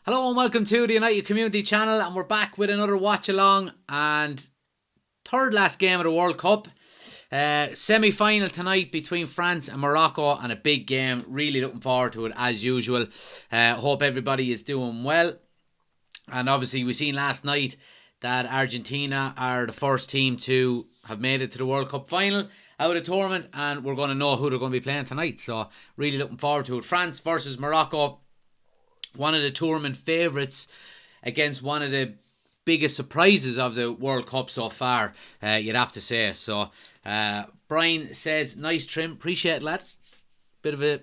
Hello and welcome to the United Community Channel, and we're back with another watch along and third last game of the World Cup. Semi-final tonight between France and Morocco, and a big game. Really looking forward to it as usual. Hope everybody is doing well. And obviously we've seen last night that Argentina are the first team to have made it to the World Cup final out of the tournament, and we're going to know who they're going to be playing tonight. So really looking forward to it. France versus Morocco. One of the tournament favourites against one of the biggest surprises of the World Cup so far, you'd have to say. So, Brian says, nice trim. Appreciate it, lad. Bit of a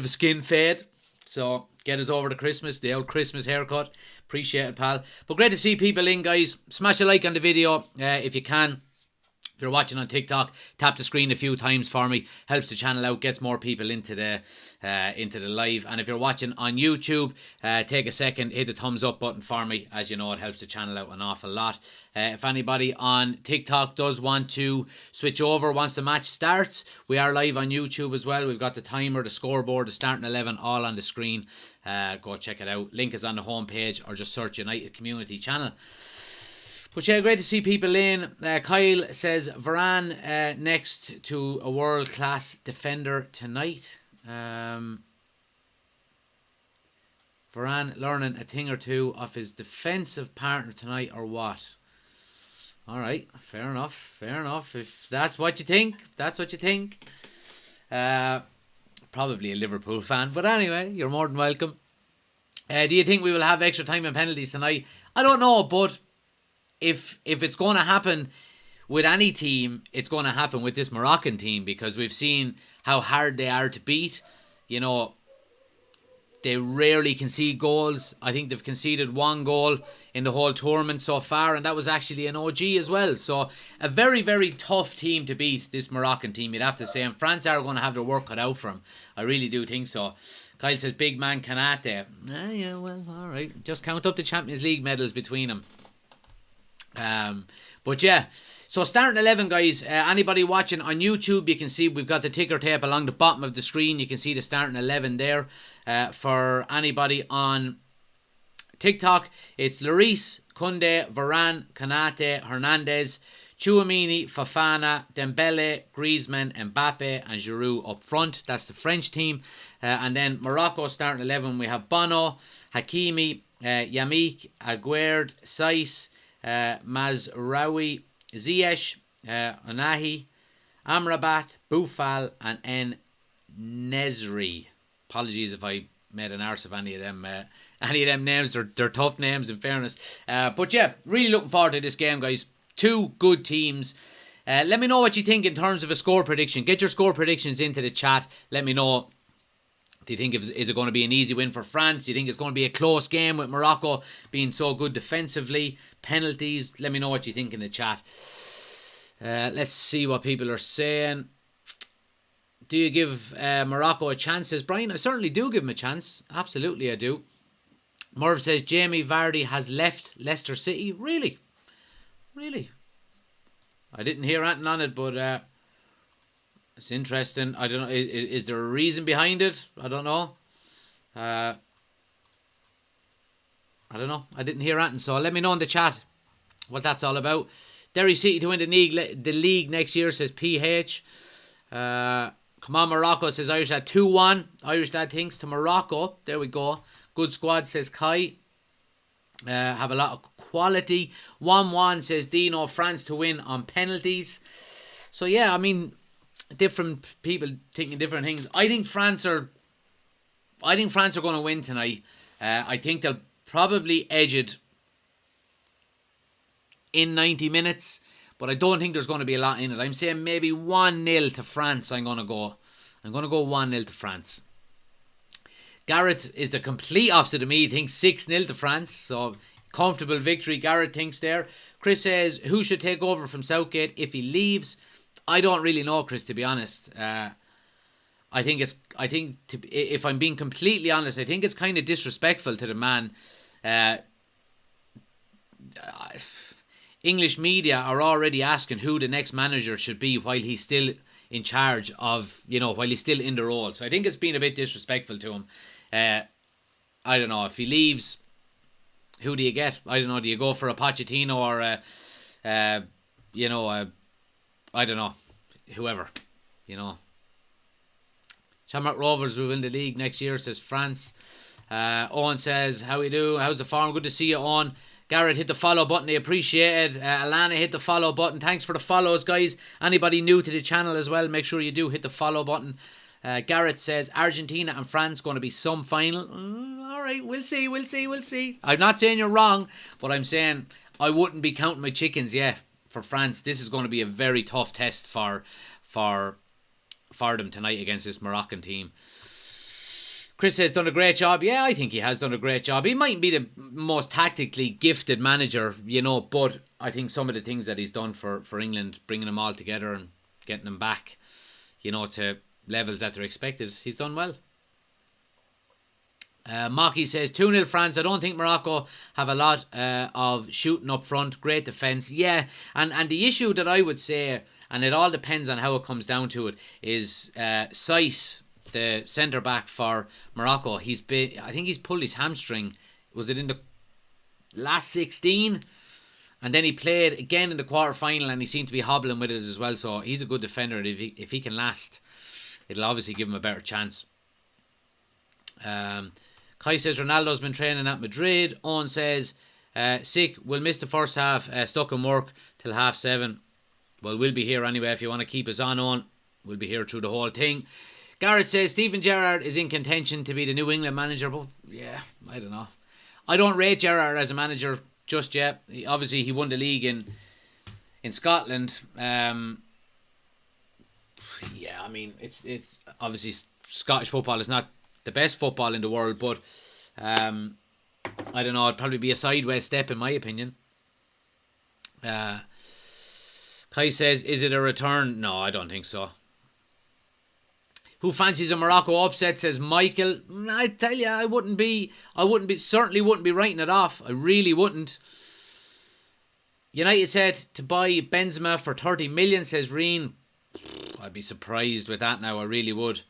skin fade. So, get us over to Christmas, the old Christmas haircut. Appreciate it, pal. But great to see people in, guys. Smash a like on the video if you can. If you're watching on TikTok, tap the screen a few times for me. Helps the channel out, gets more people into the live. And if you're watching on YouTube, take a second, hit the thumbs up button for me. As you know, it helps the channel out an awful lot. If anybody on TikTok does want to switch over once the match starts, we are live on YouTube as well. We've got the timer, the scoreboard, the starting 11 all on the screen. Go check it out. Link is on the homepage, or just search United Community Channel. But yeah, great to see people in. Kyle says, Varane next to a world-class defender tonight. Varane learning a thing or two of his defensive partner tonight, or what? All right, fair enough. If that's what you think, probably a Liverpool fan. But anyway, you're more than welcome. Do you think we will have extra time and penalties tonight? I don't know, but if it's going to happen with any team, it's going to happen with this Moroccan team, because we've seen how hard they are to beat. You know, they rarely concede goals. I think they've conceded one goal in the whole tournament so far, and that was actually an OG as well. So a very, very tough team to beat, this Moroccan team, you'd have to say. And France are going to have their work cut out for them. I really do think so. Kyle says, big man Kanate. Yeah, well, all right. Just count up the Champions League medals between them. But yeah, so starting 11, guys. Anybody watching on YouTube, you can see we've got the ticker tape along the bottom of the screen. You can see the starting 11 there. For anybody on TikTok, it's Lloris, Koundé, Varane, Kanate, Hernandez, Tchouameni, Fofana, Dembele, Griezmann, Mbappe, and Giroud up front. That's the French team. And then Morocco starting 11, we have Bono, Hakimi, Yamik, Aguerd, Saiss, Mazraoui, Ziyech, Onahi, Amrabat, Boufal, and En-Nesyri. Apologies if I made an arse of any of them names. They're tough names, in fairness. But yeah, really looking forward to this game, guys. Two good teams. Let me know what you think in terms of a score prediction. Get your score predictions into the chat. Let me know. Do you think is it going to be an easy win for France? Do you think it's going to be a close game with Morocco being so good defensively? Penalties? Let me know what you think in the chat. Let's see what people are saying. Do you give Morocco a chance, says Brian? I certainly do give him a chance. Absolutely I do. Merv says Jamie Vardy has left Leicester City. Really? I didn't hear anything on it, but it's interesting. I don't know. Is there a reason behind it? I don't know. I don't know. I didn't hear anything. So let me know in the chat what that's all about. Derry City to win the league next year, says PH. Come on, Morocco, says Irish Dad. 2-1. Irish Dad thinks to Morocco. There we go. Good squad, says Kai. Have a lot of quality. 1-1, says Dino. France to win on penalties. So yeah, I mean, different people thinking different things. I think France are going to win tonight. I think they'll probably edge it in 90 minutes, but I don't think there's going to be a lot in it. I'm saying maybe 1-0 to France. I'm going to go 1-0 to France. Garrett is the complete opposite of me. He thinks 6-0 to France. So comfortable victory, Garrett thinks there. Chris says, who should take over from Southgate if he leaves? I don't really know, Chris, to be honest. If I'm being completely honest, I think it's kind of disrespectful to the man. English media are already asking who the next manager should be while he's still in charge of, while he's still in the role. So I think it's been a bit disrespectful to him. I don't know, if he leaves, who do you get? I don't know, do you go for a Pochettino or I don't know, whoever, Shamrock Rovers will win the league next year, says France. Owen says, how we do? How's the farm? Good to see you, Owen. Garrett hit the follow button. I appreciate it. Alana hit the follow button. Thanks for the follows, guys. Anybody new to the channel as well, make sure you do hit the follow button. Garrett says, Argentina and France going to be some final. Alright, we'll see. I'm not saying you're wrong, but I'm saying I wouldn't be counting my chickens yet for France. This is going to be a very tough test for them tonight against this Moroccan team. Chris has done a great job. Yeah, I think he has done a great job. He mightn't be the most tactically gifted manager, but I think some of the things that he's done for England, bringing them all together and getting them back, to levels that they're expected, he's done well. Maki says 2-0 France. I don't think Morocco have a lot of shooting up front. Great defence. Yeah, and the issue that I would say, and it all depends on how it comes down to it, is Saiss, the centre back for Morocco. I think he's pulled his hamstring. Was it in the last 16? And then he played again in the quarter final, and he seemed to be hobbling with it as well. So he's a good defender. If he can last, it'll obviously give him a better chance. Kai says Ronaldo's been training at Madrid. Owen says sick, we'll miss the first half, stuck in work till 7:30. Well, we'll be here anyway. If you want to keep us on, we'll be here through the whole thing. Garrett says Steven Gerrard is in contention to be the New England manager, but yeah, I don't know. I don't rate Gerrard as a manager just yet. Obviously, he won the league in Scotland. Yeah, I mean, it's obviously Scottish football is not the best football in the world, but I don't know, it'd probably be a sideways step in my opinion. Kai says, is it a return? No, I don't think so. Who fancies a Morocco upset, says Michael. I tell you, certainly wouldn't be writing it off. I really wouldn't. United said to buy Benzema for 30 million, says Reen. I'd be surprised with that now, I really would.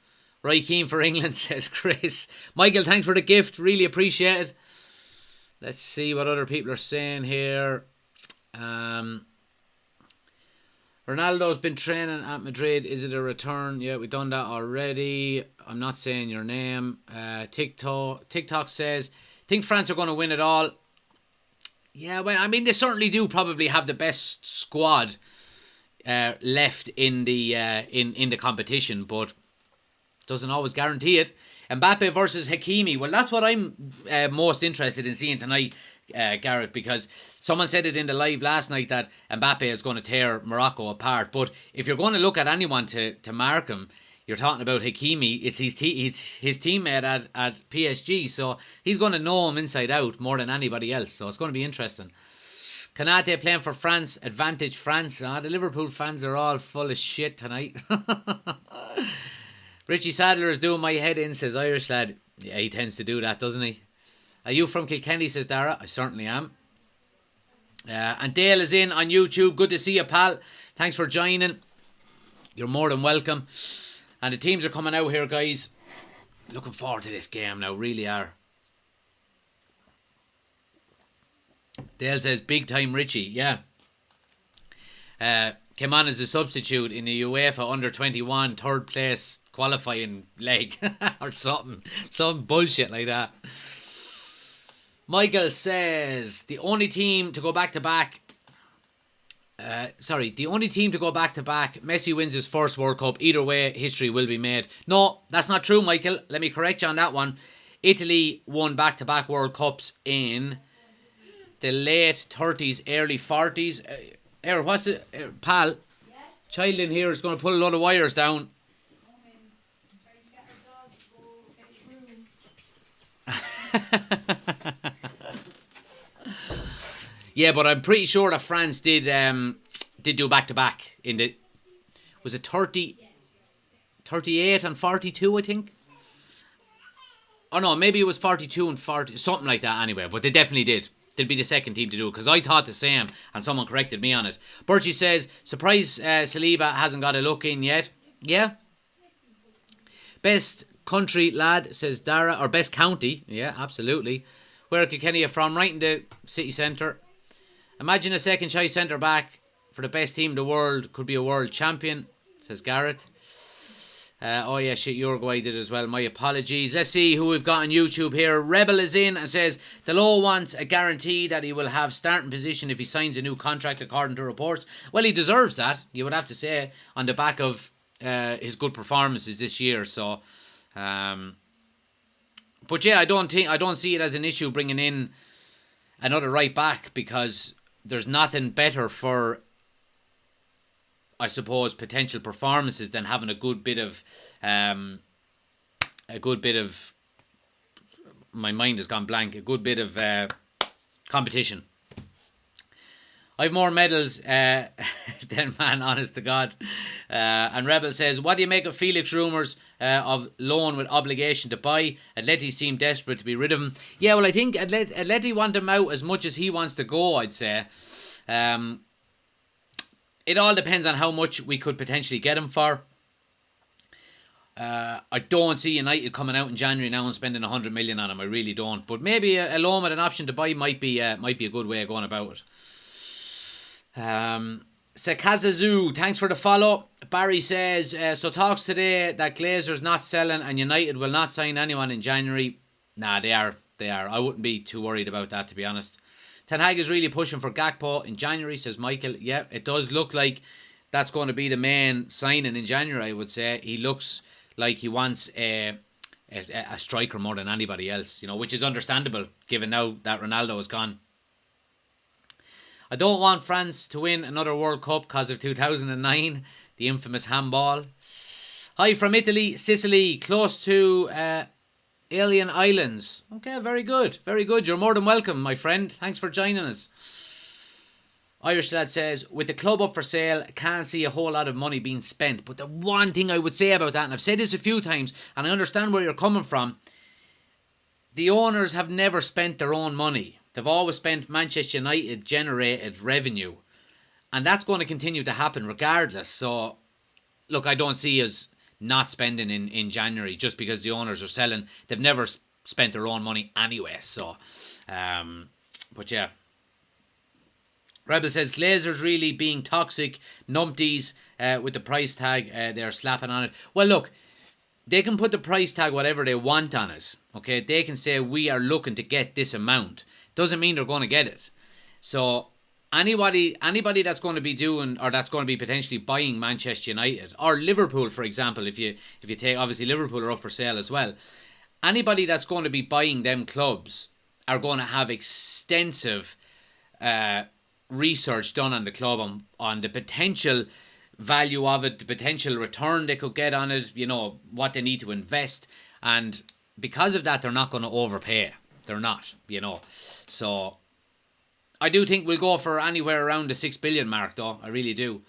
Roy Keane for England, says Chris. Michael, thanks for the gift. Really appreciate it. Let's see what other people are saying here. Ronaldo's been training at Madrid. Is it a return? Yeah, we've done that already. I'm not saying your name. TikTok says, think France are going to win it all. Yeah, well, I mean, they certainly do probably have the best squad left in the competition, but doesn't always guarantee it. Mbappe versus Hakimi. Well, that's what I'm most interested in seeing tonight, Garrett, because someone said it in the live last night that Mbappe is going to tear Morocco apart. But if you're going to look at anyone to mark him, you're talking about Hakimi. It's his teammate at PSG, so he's going to know him inside out more than anybody else. So it's going to be interesting. Kanate playing for France. Advantage France. The Liverpool fans are all full of shit tonight. Richie Sadler is doing my head in, says Irish lad. Yeah, he tends to do that, doesn't he? Are you from Kilkenny, says Dara? I certainly am. And Dale is in on YouTube. Good to see you, pal. Thanks for joining. You're more than welcome. And the teams are coming out here, guys. Looking forward to this game now, really are. Dale says, big time Richie. Yeah. Came on as a substitute in the UEFA Under-21 third place qualifying leg or something. Some bullshit like that. Michael says the only team to go back to back. Messi wins his first World Cup. Either way, history will be made. No, that's not true, Michael. Let me correct you on that one. Italy won back-to-back World Cups in the late 30s, early 40s. What's it, pal? Yes? Child in here is going to pull a lot of wires down. Yeah, but I'm pretty sure that France did do back-to-back in the... Was it 38 and 42, I think? Oh no, maybe it was 42 and 40, something like that anyway, but they definitely did. They'd be the second team to do it, because I thought the same, and someone corrected me on it. Bertie says, surprise Saliba hasn't got a look in yet. Yeah. Best country lad, says Dara. Or best county. Yeah, absolutely. Where are Kilkenny from? Right in the city centre. Imagine a second choice centre back for the best team in the world. Could be a world champion, says Garrett. Oh yeah, shit, Uruguay did as well. My apologies. Let's see who we've got on YouTube here. Rebel is in and says, the Law wants a guarantee that he will have starting position if he signs a new contract according to reports. Well, he deserves that, you would have to say, on the back of his good performances this year. So, but yeah, I don't see it as an issue bringing in another right back, because there's nothing better for, I suppose, potential performances than having a good bit of my mind has gone blank, a good bit of competition. I have more medals than man, honest to God. And Rebel says, what do you make of Felix rumours of loan with obligation to buy? Atleti seem desperate to be rid of him. Yeah, well, I think Atleti want him out as much as he wants to go, I'd say. It all depends on how much we could potentially get him for. I don't see United coming out in January now and spending 100 million on him. I really don't. But maybe a loan with an option to buy might be a good way of going about it. Sekazazu, thanks for the follow. Barry says, so talks today that Glazer's not selling and United will not sign anyone in January. Nah, they are. I wouldn't be too worried about that, to be honest. Ten Hag is really pushing for Gakpo in January, says Michael. Yeah, it does look like that's going to be the main signing in January, I would say. He looks like he wants a striker more than anybody else, you know, which is understandable given now that Ronaldo is gone. I don't want France to win another World Cup because of 2009, the infamous handball. Hi from Italy, Sicily, close to Alien Islands. Okay, very good. Very good. You're more than welcome, my friend. Thanks for joining us. Irish lad says, with the club up for sale, can't see a whole lot of money being spent. But the one thing I would say about that, and I've said this a few times, and I understand where you're coming from, the owners have never spent their own money. They've always spent Manchester United generated revenue. And that's going to continue to happen regardless. So, look, I don't see us not spending in January just because the owners are selling. They've never spent their own money anyway. So, but yeah. Rebel says, Glazers really being toxic numpties with the price tag they're slapping on it. Well, look, they can put the price tag whatever they want on it. Okay, they can say we are looking to get this amount. Doesn't mean they're going to get it. So anybody that's going to be doing, or that's going to be potentially buying Manchester United or Liverpool, for example, if you take, obviously Liverpool are up for sale as well. Anybody that's going to be buying them clubs are going to have extensive research done on the club, on the potential value of it, the potential return they could get on it, you know, what they need to invest. And because of that, they're not going to overpay. They're not, you know. So I do think we'll go for anywhere around the 6 billion mark, though. I really do.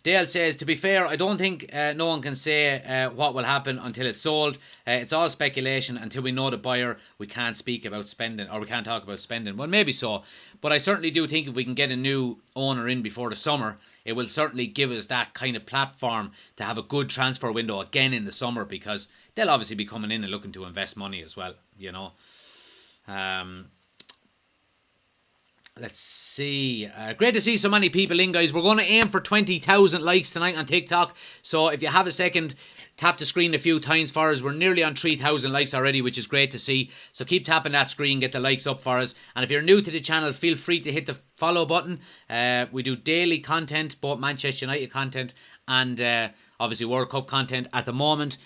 Dale says, to be fair, I don't think no one can say what will happen until it's sold. It's all speculation. Until we know the buyer, we can't speak about spending, or we can't talk about spending. Well, maybe so. But I certainly do think if we can get a new owner in before the summer, it will certainly give us that kind of platform to have a good transfer window again in the summer, because they'll obviously be coming in and looking to invest money as well, you know. Let's see. Great to see so many people in, guys. We're going to aim for 20,000 likes tonight on TikTok. So if you have a second, tap the screen a few times for us. We're nearly on 3,000 likes already, which is great to see. So keep tapping that screen, get the likes up for us. And if you're new to the channel, feel free to hit the follow button. We do daily content, both Manchester United content and obviously World Cup content at the moment.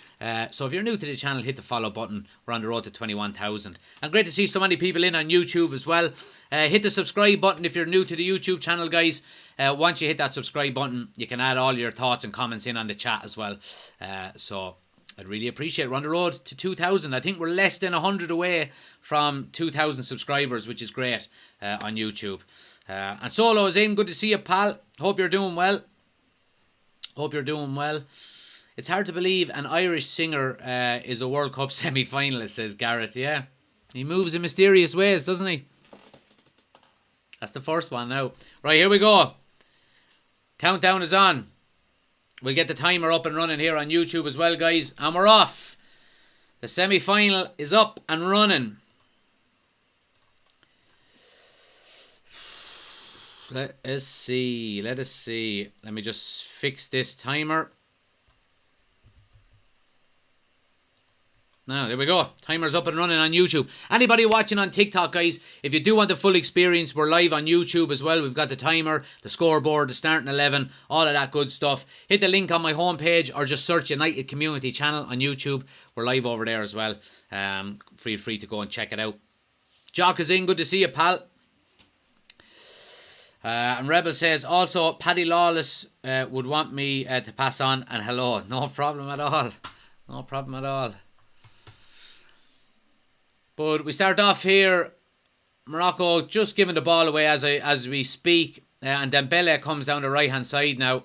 So if you're new to the channel, hit the follow button. We're on the road to 21,000. And great to see so many people in on YouTube as well. Hit the subscribe button if you're new to the YouTube channel, guys. Once you hit that subscribe button, you can add all your thoughts and comments in on the chat as well. So I'd really appreciate it. We're on the road to 2,000. I think we're less than 100 away from 2,000 subscribers, which is great on YouTube. And Solo is in. Good to see you, pal. Hope you're doing well. Hope you're doing well. It's hard to believe an Irish singer is a World Cup semi-finalist, says Gareth. Yeah, he moves in mysterious ways, doesn't he? That's the first one now. Right, here we go. Countdown is on. We'll get the timer up and running here on YouTube as well, guys. And we're off. The semi-final is up and running. Let us see. Let me just fix this timer. Now, there we go. Timer's up and running on YouTube. Anybody watching on TikTok, guys, if you do want the full experience, we're live on YouTube as well. We've got the timer, the scoreboard, the starting 11, all of that good stuff. Hit the link on my homepage or just search United Community Channel on YouTube. We're live over there as well. Feel free to go and check it out. Jock is in. Good to see you, pal. And Rebel says, also, Paddy Lawless would want me to pass on and hello. No problem at all. No problem at all. But we start off here. Morocco just giving the ball away as we speak. And Dembele comes down the right-hand side now.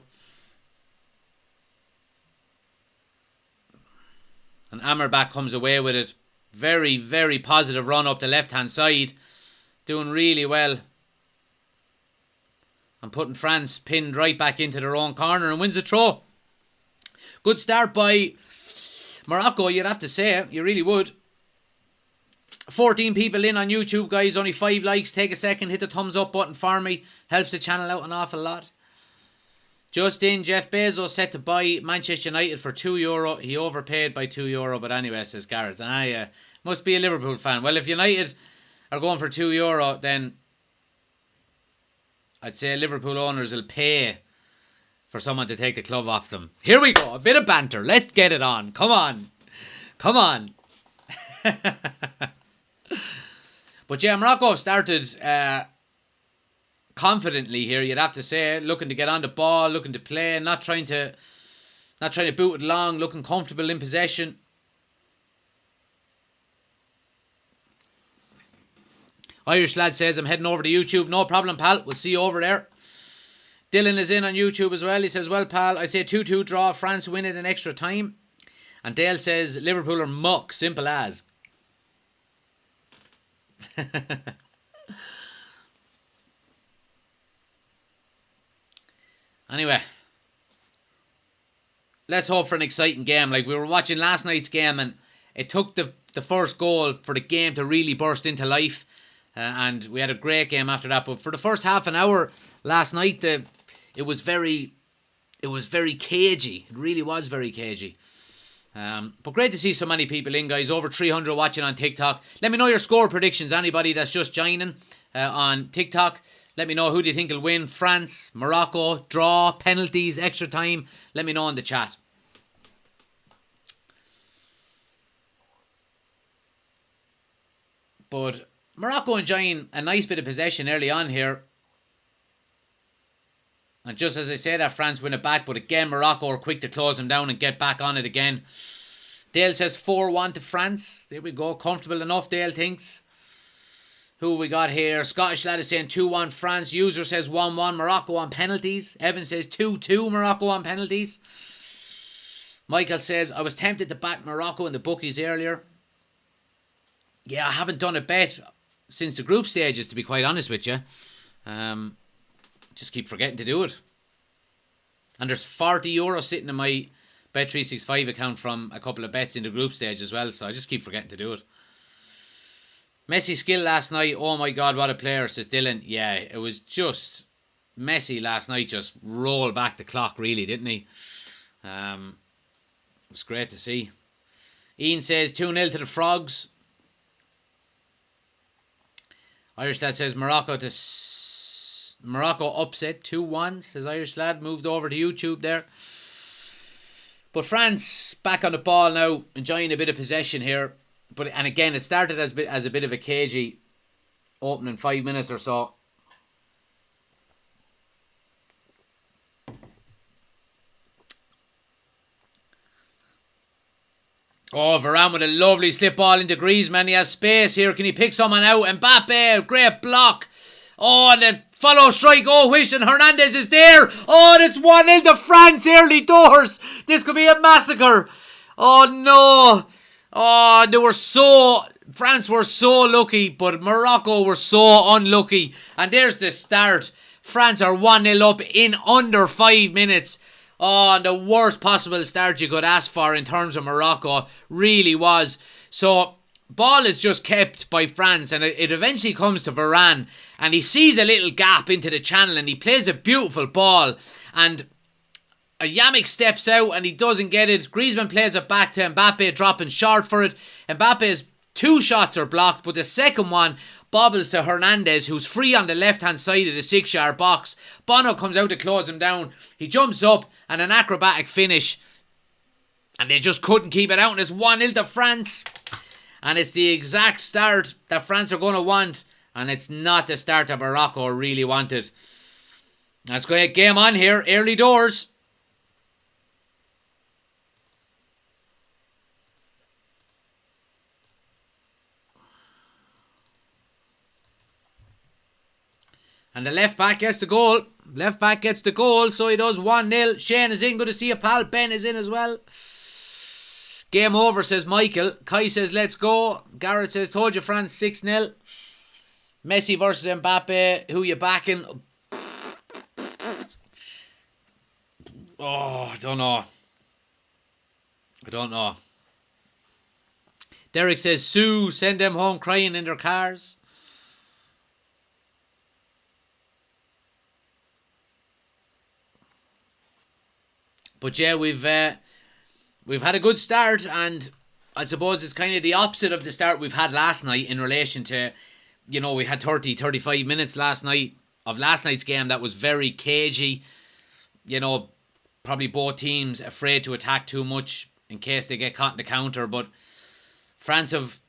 And Amrabat comes away with it. Very, very positive run up the left-hand side. Doing really well. And putting France pinned right back into their own corner and wins a throw. Good start by Morocco, you'd have to say. You really would. 14 people in on YouTube, guys. Only 5 likes. Take a second. Hit the thumbs up button for me. Helps the channel out an awful lot. Just in, Jeff Bezos set to buy Manchester United for €2. He overpaid by €2. But anyway, says Gareth. And must be a Liverpool fan. Well, if United are going for €2, then I'd say Liverpool owners will pay for someone to take the club off them. Here we go. A bit of banter. Let's get it on. Come on. Come on. But yeah, Morocco started confidently here, you'd have to say, looking to get on the ball, looking to play, not trying to boot it long, looking comfortable in possession. Irish lad says, I'm heading over to YouTube. No problem, pal. We'll see you over there. Dylan is in on YouTube as well. He says, well, pal, I say 2-2 draw. France win it in extra time. And Dale says, Liverpool are muck. Simple as. Anyway, let's hope for an exciting game. Like we were watching last night's game, and it took the first goal for the game to really burst into life, and we had a great game after that. But for the first half an hour last night, it was very cagey. It really was very cagey. But great to see so many people in, guys. Over 300 watching on TikTok. Let me know your score predictions. Anybody that's just joining on TikTok, let me know who do you think will win. France, Morocco, draw, penalties, extra time. Let me know in the chat. But Morocco enjoying a nice bit of possession early on here. And just as I say that, France win it back. But again, Morocco are quick to close them down and get back on it again. Dale says 4-1 to France. There we go. Comfortable enough, Dale thinks. Who have we got here? Scottish lad is saying 2-1 France. User says 1-1 Morocco on penalties. Evan says 2-2 Morocco on penalties. Michael says, I was tempted to back Morocco in the bookies earlier. Yeah, I haven't done a bet since the group stages, to be quite honest with you. Just keep forgetting to do it. And there's €40 sitting in my Bet365 account from a couple of bets in the group stage as well. So I just keep forgetting to do it. Messi skill last night. Oh my God, what a player, says Dylan. Yeah, it was just Messi last night. Just rolled back the clock, really, didn't he? It was great to see. Ian says 2-0 to the Frogs. Irish lad says Morocco upset 2-1, says Irish lad. Moved over to YouTube there. But France back on the ball now, enjoying a bit of possession here. And again, it started as a bit of a cagey opening 5 minutes or so. Oh, Varane with a lovely slip ball into Griezmann. He has space here. Can he pick someone out? Mbappe, great block. Oh, and the follow strike. Oh, Wish and Hernandez is there. Oh, and it's 1-0 to France early doors. This could be a massacre. Oh, no. Oh, France were so lucky, but Morocco were so unlucky. And there's the start. France are 1-0 up in under 5 minutes. Oh, and the worst possible start you could ask for in terms of Morocco. Really was. So, ball is just kept by France, and it eventually comes to Varane, and he sees a little gap into the channel, and he plays a beautiful ball, and Yamik steps out, and he doesn't get it. Griezmann plays it back to Mbappe, dropping short for it. Mbappe's 2 shots are blocked, but the second one bobbles to Hernandez, who's free on the left-hand side of the 6-yard box. Bono comes out to close him down. He jumps up, and an acrobatic finish. And they just couldn't keep it out, and it's 1-0 to France. And it's the exact start that France are going to want, and it's not the start that Morocco really wanted. Let's go ahead, game on here, early doors. And the left back gets the goal. Left back gets the goal, so he does 1-0. Shane is in. Good to see you, pal. Ben is in as well. Game over, says Michael. Kai says, let's go. Garrett says, told you France 6-0. Messi versus Mbappe. Who you backing? Oh, I don't know. Derek says, Sue, send them home crying in their cars. But yeah, we've had a good start, and I suppose it's kind of the opposite of the start we've had last night in relation to, we had 35 minutes last night of last night's game that was very cagey. Probably both teams afraid to attack too much in case they get caught in the counter. But France have,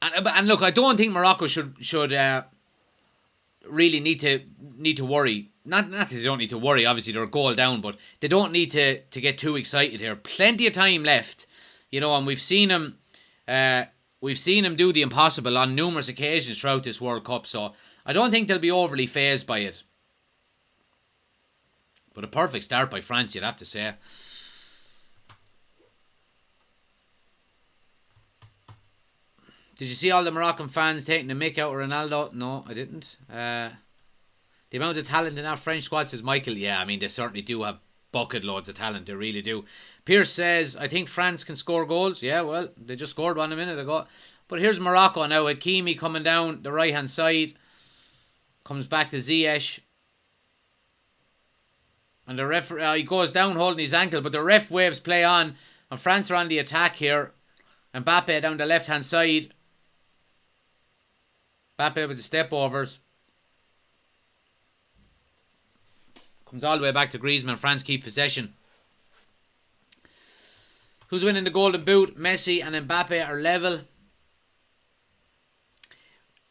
and look, I don't think Morocco should really need to worry. Not that they don't need to worry, obviously they're a goal down, but they don't need to get too excited here. Plenty of time left, and we've seen him do the impossible on numerous occasions throughout this World Cup, so I don't think they'll be overly fazed by it. But a perfect start by France, you'd have to say. Did you see all the Moroccan fans taking the mick out of Ronaldo? No, I didn't. The amount of talent in that French squad, says Michael. Yeah, I mean, they certainly do have bucket loads of talent. They really do. Pierce says, I think France can score goals. Yeah, well, they just scored one a minute ago. But here's Morocco now. Hakimi coming down the right-hand side. Comes back to Ziyech. And the ref, he goes down holding his ankle, but the ref waves play on. And France are on the attack here. Mbappe down the left-hand side. Mbappe with the step-overs. Comes all the way back to Griezmann. France keep possession. Who's winning the Golden Boot? Messi and Mbappe are level.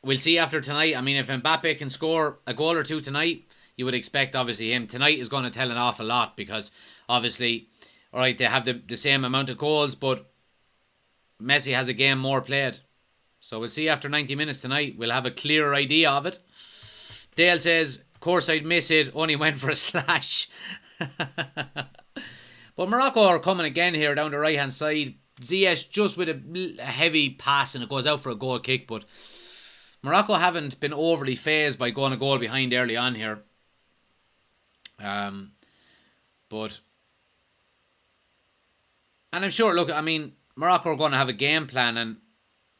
We'll see after tonight. I mean, if Mbappe can score a goal or two tonight, you would expect, obviously, him. Tonight is going to tell an awful lot because, obviously, alright, they have the same amount of goals, but Messi has a game more played. So we'll see after 90 minutes tonight. We'll have a clearer idea of it. Dale says, of course I'd miss it, only went for a slash. But Morocco are coming again here down the right hand side. Ziyech just with a heavy pass and it goes out for a goal kick, but Morocco haven't been overly fazed by going a goal behind early on here. But and I'm sure, look, I mean, Morocco are going to have a game plan, and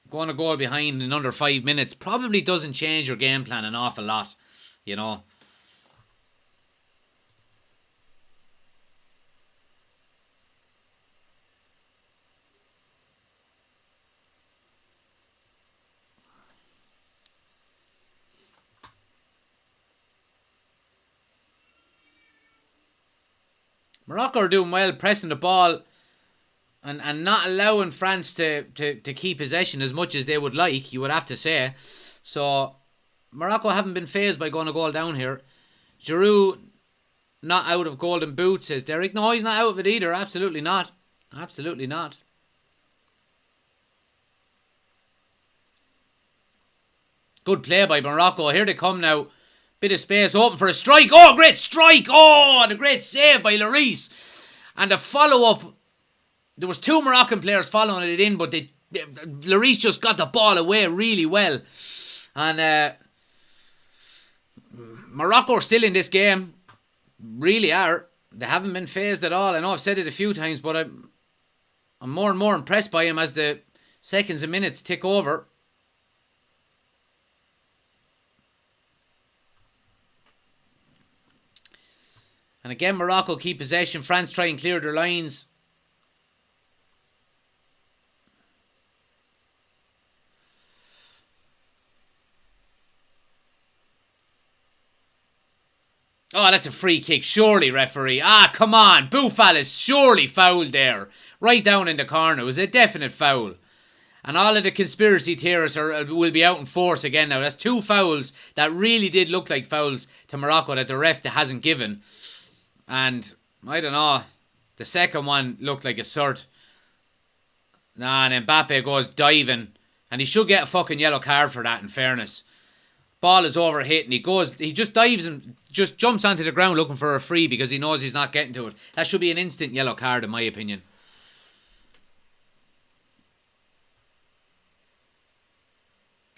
going a goal behind in under 5 minutes probably doesn't change your game plan an awful lot, Morocco are doing well, pressing the ball and not allowing France to keep possession as much as they would like, you would have to say. So, Morocco haven't been fazed by going a goal down here. Giroud not out of Golden Boot, says Derek. No, he's not out of it either. Absolutely not. Absolutely not. Good play by Morocco. Here they come now. Bit of space open for a strike. Oh, great strike. Oh, and a great save by Lloris. And the follow-up. There was 2 Moroccan players following it in, but Lloris just got the ball away really well. And Morocco are still in this game. Really are. They haven't been phased at all. I know I've said it a few times, but I'm more and more impressed by him as the seconds and minutes tick over. And again, Morocco keep possession. France try and clear their lines. Oh, that's a free kick. Surely, referee. Ah, come on. Boufal is surely fouled there. Right down in the corner. It was a definite foul. And all of the conspiracy theorists will be out in force again now. That's 2 fouls that really did look like fouls to Morocco that the ref hasn't given. And, I don't know, the second one looked like a cert. Nah, and Mbappe goes diving. And he should get a fucking yellow card for that, in fairness. Ball is overhit and he just dives and just jumps onto the ground looking for a free because he knows he's not getting to it. That should be an instant yellow card in my opinion.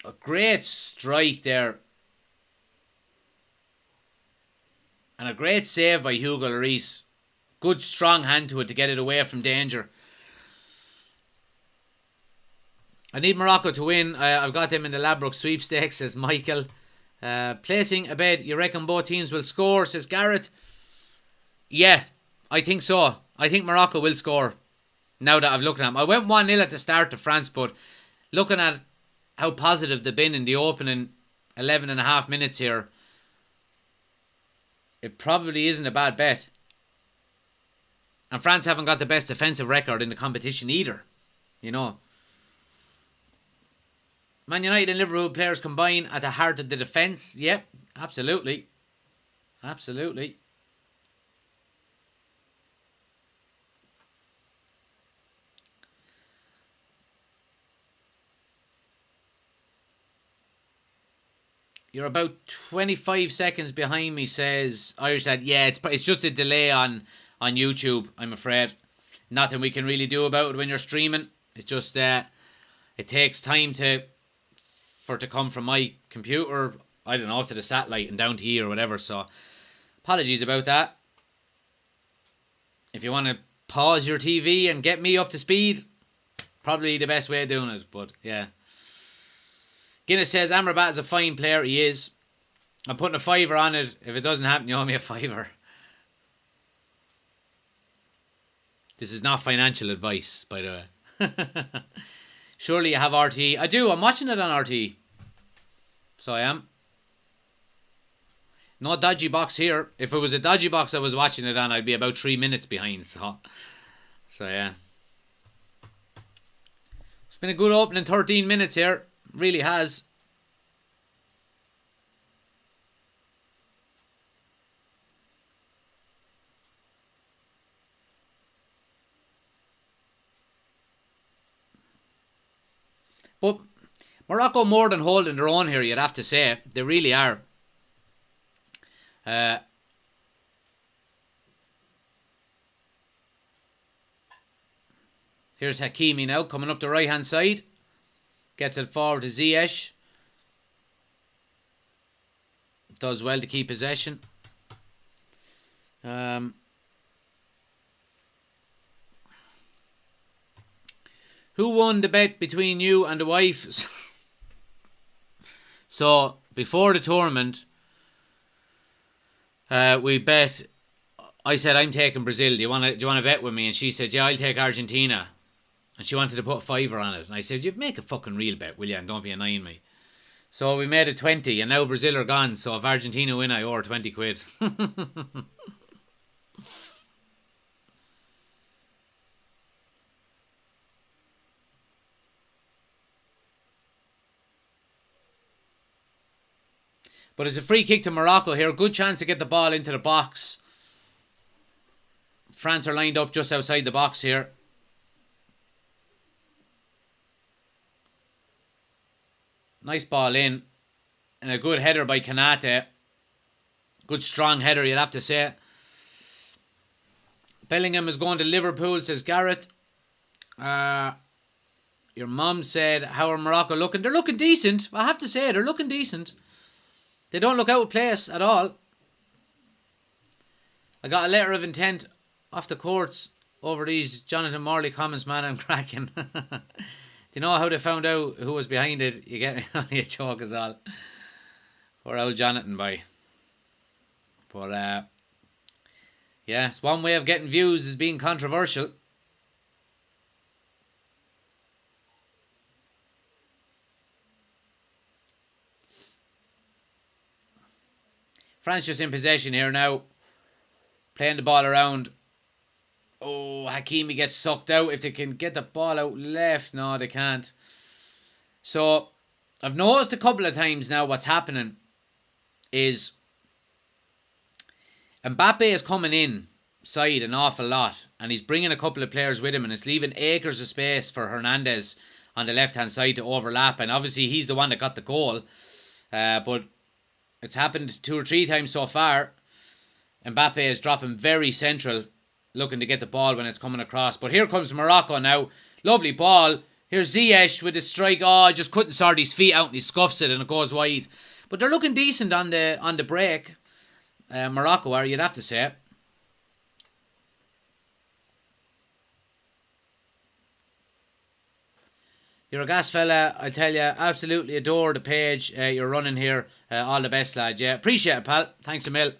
A great strike there. And a great save by Hugo Lloris. Good strong hand to it to get it away from danger. I need Morocco to win. I've got them in the Ladbroke sweepstakes, says Michael. Placing a bet, you reckon both teams will score, says Garrett. Yeah, I think so. I think Morocco will score. Now that I've looked at them. I went 1-0 at the start to France, but looking at how positive they've been in the opening 11 and a half minutes here, it probably isn't a bad bet. And France haven't got the best defensive record in the competition either. You know. Man United and Liverpool players combine at the heart of the defence. Yep, absolutely. Absolutely. You're about 25 seconds behind me, says Irish Dad. Yeah, it's just a delay on YouTube, I'm afraid. Nothing we can really do about it when you're streaming. It's just it takes time for it to come from my computer, I don't know, to the satellite and down to here or whatever. So, apologies about that. If you want to pause your TV and get me up to speed, probably the best way of doing it. But, yeah. Guinness says, Amrabat is a fine player. He is. I'm putting a fiver on it. If it doesn't happen, you owe me a fiver. This is not financial advice, by the way. Surely you have RT. I do. I'm watching it on RT. So I am. No dodgy box here. If it was a dodgy box I was watching it on, I'd be about 3 minutes behind. So yeah. It's been a good opening 13 minutes here. Really has. But Morocco more than holding their own here, you'd have to say. They really are. Here's Hakimi now, coming up the right-hand side. Gets it forward to Ziyech. Does well to keep possession. Who won the bet between you and the wife? So, before the tournament, we bet. I said, I'm taking Brazil. Do you want to bet with me? And she said, yeah, I'll take Argentina. And she wanted to put a fiver on it. And I said, you make a fucking real bet, will you? And don't be annoying me. So we made it 20. And now Brazil are gone. So if Argentina win, I owe her 20 quid. But it's a free kick to Morocco here. Good chance to get the ball into the box. France are lined up just outside the box here. Nice ball in. And a good header by Kanate. Good strong header, you'd have to say. Bellingham is going to Liverpool, says Garrett. Your mum said, how are Morocco looking? They're looking decent. I have to say, they're looking decent. They don't look out of place at all. I got a letter of intent off the courts over these Jonathan Morley comments, man. I'm cracking. Do you know how they found out who was behind it? You get me? Only a joke is all. Poor old Jonathan, boy. But, yeah, it's one way of getting views is being controversial. France just in possession here now. Playing the ball around. Oh, Hakimi gets sucked out. If they can get the ball out left. No, they can't. So, I've noticed a couple of times now what's happening is Mbappe is coming in side an awful lot. And he's bringing a couple of players with him. And it's leaving acres of space for Hernandez on the left-hand side to overlap. And obviously, he's the one that got the goal. But it's happened 2 or 3 times so far. Mbappe is dropping very central, looking to get the ball when it's coming across. But here comes Morocco now. Lovely ball. Here's Ziyech with his strike. Oh, just couldn't sort his feet out and he scuffs it and it goes wide. But they're looking decent on the break. Morocco are, you'd have to say. You're a gas fella, I tell you. Absolutely adore the page you're running here. All the best, lad. Yeah, appreciate it, pal. Thanks a mil.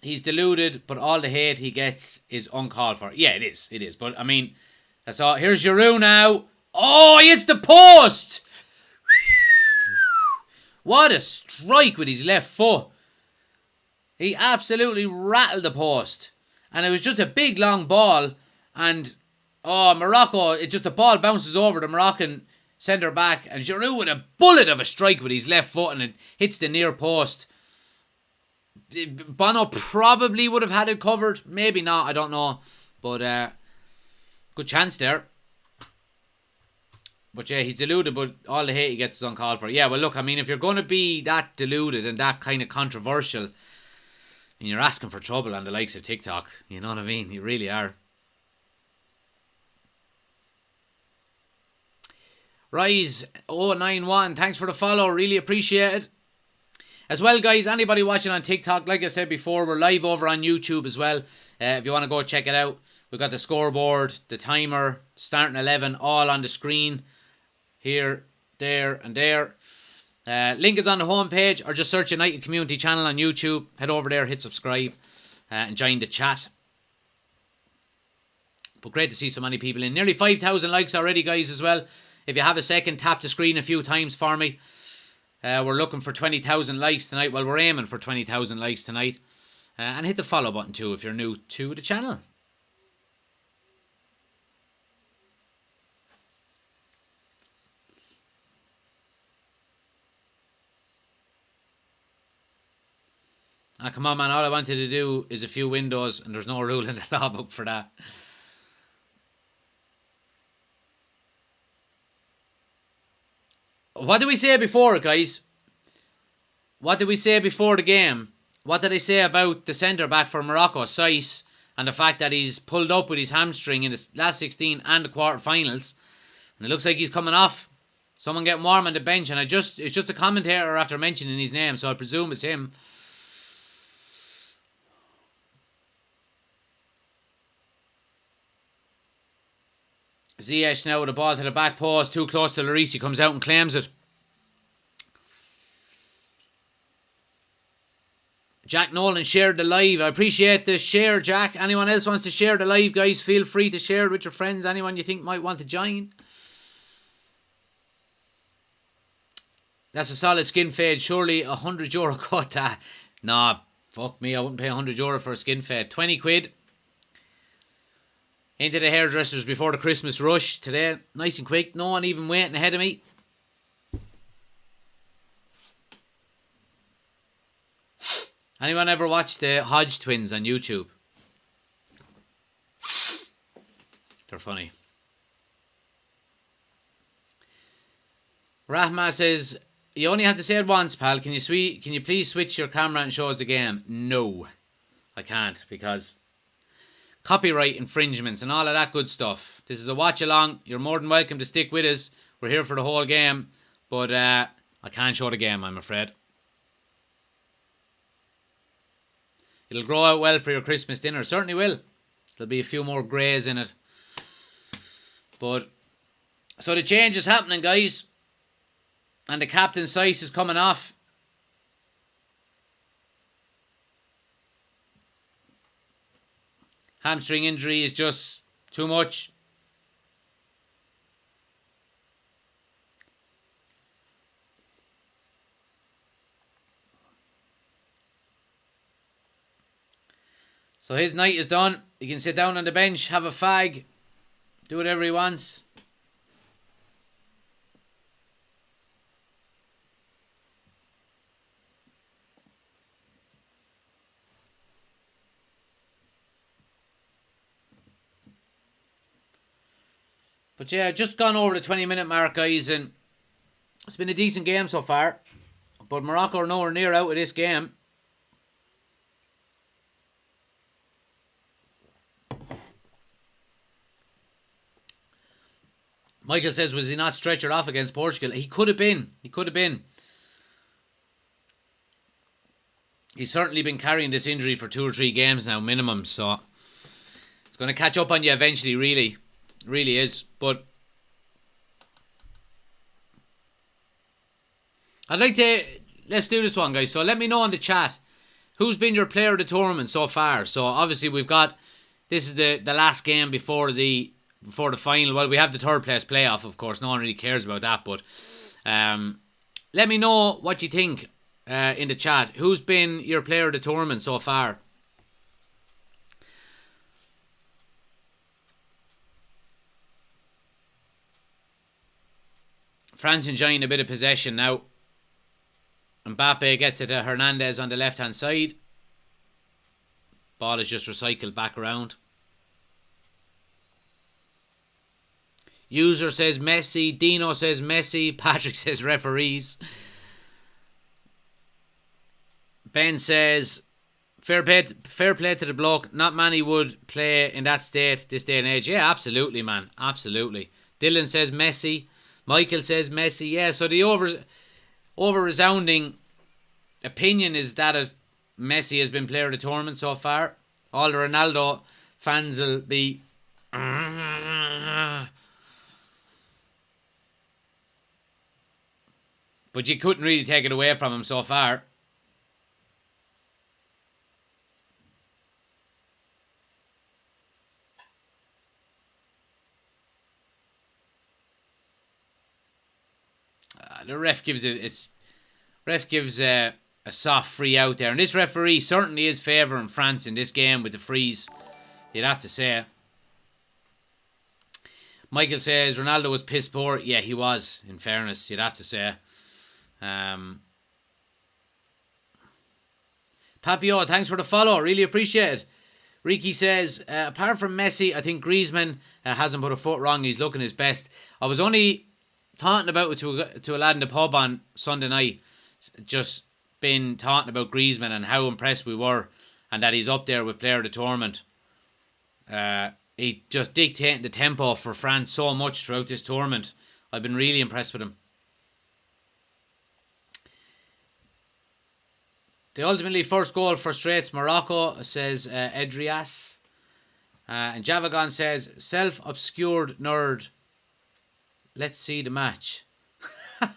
He's deluded, but all the hate he gets is uncalled for. Yeah, it is. It is. But, I mean, that's all. Here's Giroud now. Oh, he hits the post! What a strike with his left foot. He absolutely rattled the post. And it was just a big, long ball. And, oh, Morocco, the ball bounces over the Moroccan centre-back. And Giroud with a bullet of a strike with his left foot. And it hits the near post. Bono probably would have had it covered. Maybe not, I don't know. But good chance there. But yeah, he's deluded, but all the hate he gets is uncalled for. Yeah, well look, I mean, if you're going to be that deluded and that kind of controversial, and you're asking for trouble on the likes of TikTok, you know what I mean? You really are. Rise091, thanks for the follow, really appreciate it. As well, guys, anybody watching on TikTok, like I said before, we're live over on YouTube as well. If you want to go check it out, we've got the scoreboard, the timer, starting 11, all on the screen. Here, there, and there. Link is on the homepage, or just search United Community Channel on YouTube. Head over there, hit subscribe, and join the chat. But great to see so many people in. Nearly 5,000 likes already, guys, as well. If you have a second, tap the screen a few times for me. We're looking for 20,000 likes tonight. Well, we're aiming for 20,000 likes tonight. And hit the follow button too if you're new to the channel. Ah, come on, man. All I wanted to do is a few windows, and there's no rule in the law book for that. What did we say before, guys? What did we say before the game? What did I say about the centre-back for Morocco, Saiss, and the fact that he's pulled up with his hamstring in the last 16 and the quarter-finals? And it looks like he's coming off. Someone getting warm on the bench, and it's just a commentator after mentioning his name, so I presume it's him. Ziyech now with the ball to the back post, too close to Lloris. He comes out and claims it. Jack Nolan shared the live. I appreciate the share, Jack. Anyone else wants to share the live, guys, feel free to share it with your friends. Anyone you think might want to join. That's a solid skin fade. Surely €100 cut. Nah, fuck me. I wouldn't pay €100 for a skin fade. 20 quid. Into the hairdressers before the Christmas rush today. Nice and quick. No one even waiting ahead of me. Anyone ever watched the Hodge twins on YouTube? They're funny. Rahma says, you only have to say it once, pal. Can you please switch your camera and show us the game? No, I can't, because copyright infringements and all of that good stuff. This is a watch along. You're more than welcome to stick with us. We're here for the whole game, but I can't show the game, I'm afraid. It'll grow out well for your Christmas dinner. Certainly will. There'll be a few more greys in it. But, so the change is happening, guys. And the captain's size is coming off. Hamstring injury is just too much. So his night is done. He can sit down on the bench, have a fag, do whatever he wants. But yeah, just gone over the 20-minute mark, guys, and it's been a decent game so far. But Morocco are nowhere near out of this game. Michael says, was he not stretchered off against Portugal? He could have been. He could have been. He's certainly been carrying this injury for 2 or 3 games now, minimum. So it's going to catch up on you eventually, really. It really is. But I'd like to... Let's do this one, guys. So let me know in the chat. Who's been your player of the tournament so far? So obviously we've got... This is the last game before the final. Well, we have the third place playoff, of course. No one really cares about that. But let me know what you think in the chat. Who's been your player of the tournament so far? France enjoying a bit of possession now. Mbappe gets it to Hernandez on the left-hand side. Ball is just recycled back around. User says Messi. Dino says Messi. Patrick says referees. Ben says fair play to the bloke. Not many would play in that state this day and age. Yeah, absolutely, man. Absolutely. Dylan says Messi. Michael says Messi. Yeah, so the over resounding opinion is that Messi has been player of the tournament so far. All the Ronaldo fans will be... But you couldn't really take it away from him so far. The ref gives a soft free out there. And this referee certainly is favouring France in this game with the freeze. You'd have to say. Michael says Ronaldo was piss poor. Yeah, he was, in fairness. You'd have to say. Papio, thanks for the follow. Really appreciate it. Ricky says, apart from Messi, I think Griezmann hasn't put a foot wrong. He's looking his best. I was only talking about it to a lad in the pub on Sunday night. Just been talking about Griezmann and how impressed we were, and that he's up there with player of the tournament. He just dictating the tempo for France so much throughout this tournament. I've been really impressed with him. The ultimately first goal frustrates Morocco, says Edrias. And Javagon says, self-obscured nerd. Let's see the match. Do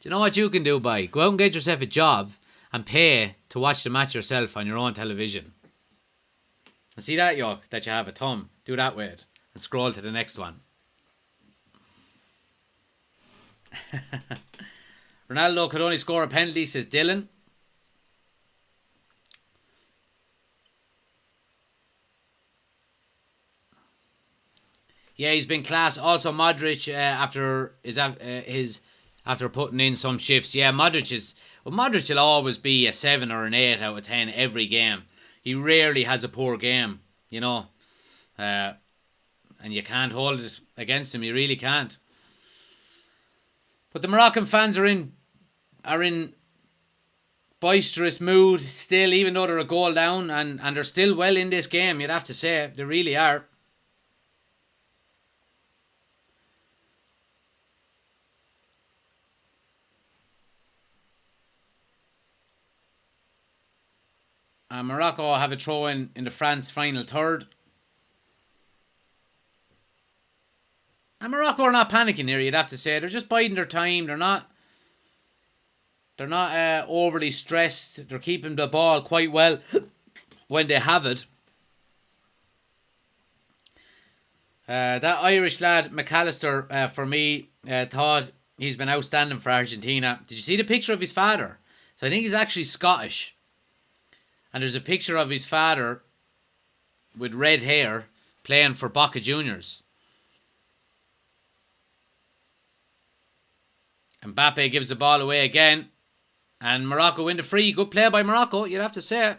you know what you can do, boy? Go out and get yourself a job and pay to watch the match yourself on your own television. And see that, York, that you have a thumb? Do that with it and scroll to the next one. Ronaldo could only score a penalty, says Dylan. Yeah, he's been class. Also, Modric after putting in some shifts. Yeah, Modric will always be a 7 or an 8 out of 10 every game. He rarely has a poor game, you know, and you can't hold it against him. You really can't. But the Moroccan fans are in boisterous mood still, even though they're a goal down, and they're still well in this game. You'd have to say they really are. Morocco have a throw in the France final third. And Morocco are not panicking here, you'd have to say. They're just biding their time. They're not overly stressed. They're keeping the ball quite well when they have it. That Irish lad, McAllister, for me, thought he's been outstanding for Argentina. Did you see the picture of his father? So I think he's actually Scottish. And there's a picture of his father with red hair playing for Boca Juniors. Mbappe gives the ball away again. And Morocco win the free. Good play by Morocco, you'd have to say.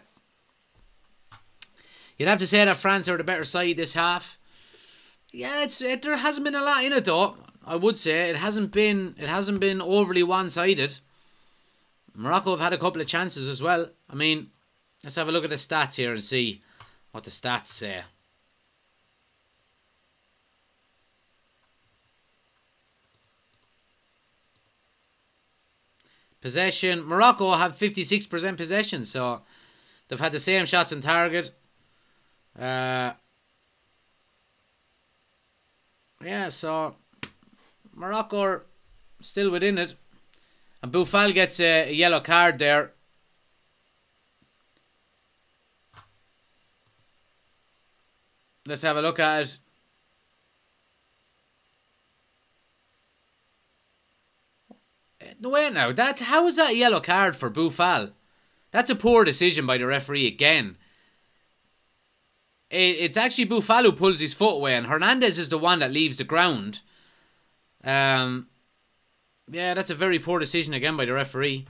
You'd have to say that France are the better side this half. Yeah, there hasn't been a lot in it though. I would say it hasn't been overly one-sided. Morocco have had a couple of chances as well. I mean, let's have a look at the stats here and see what the stats say. Possession. Morocco have 56% possession, so they've had the same shots on target. Yeah, so Morocco are still within it. And Boufal gets a yellow card there. Let's have a look at it. No, wait now. How is that a yellow card for Boufal? That's a poor decision by the referee again. It's actually Boufal who pulls his foot away, and Hernandez is the one that leaves the ground. Yeah, that's a very poor decision again by the referee.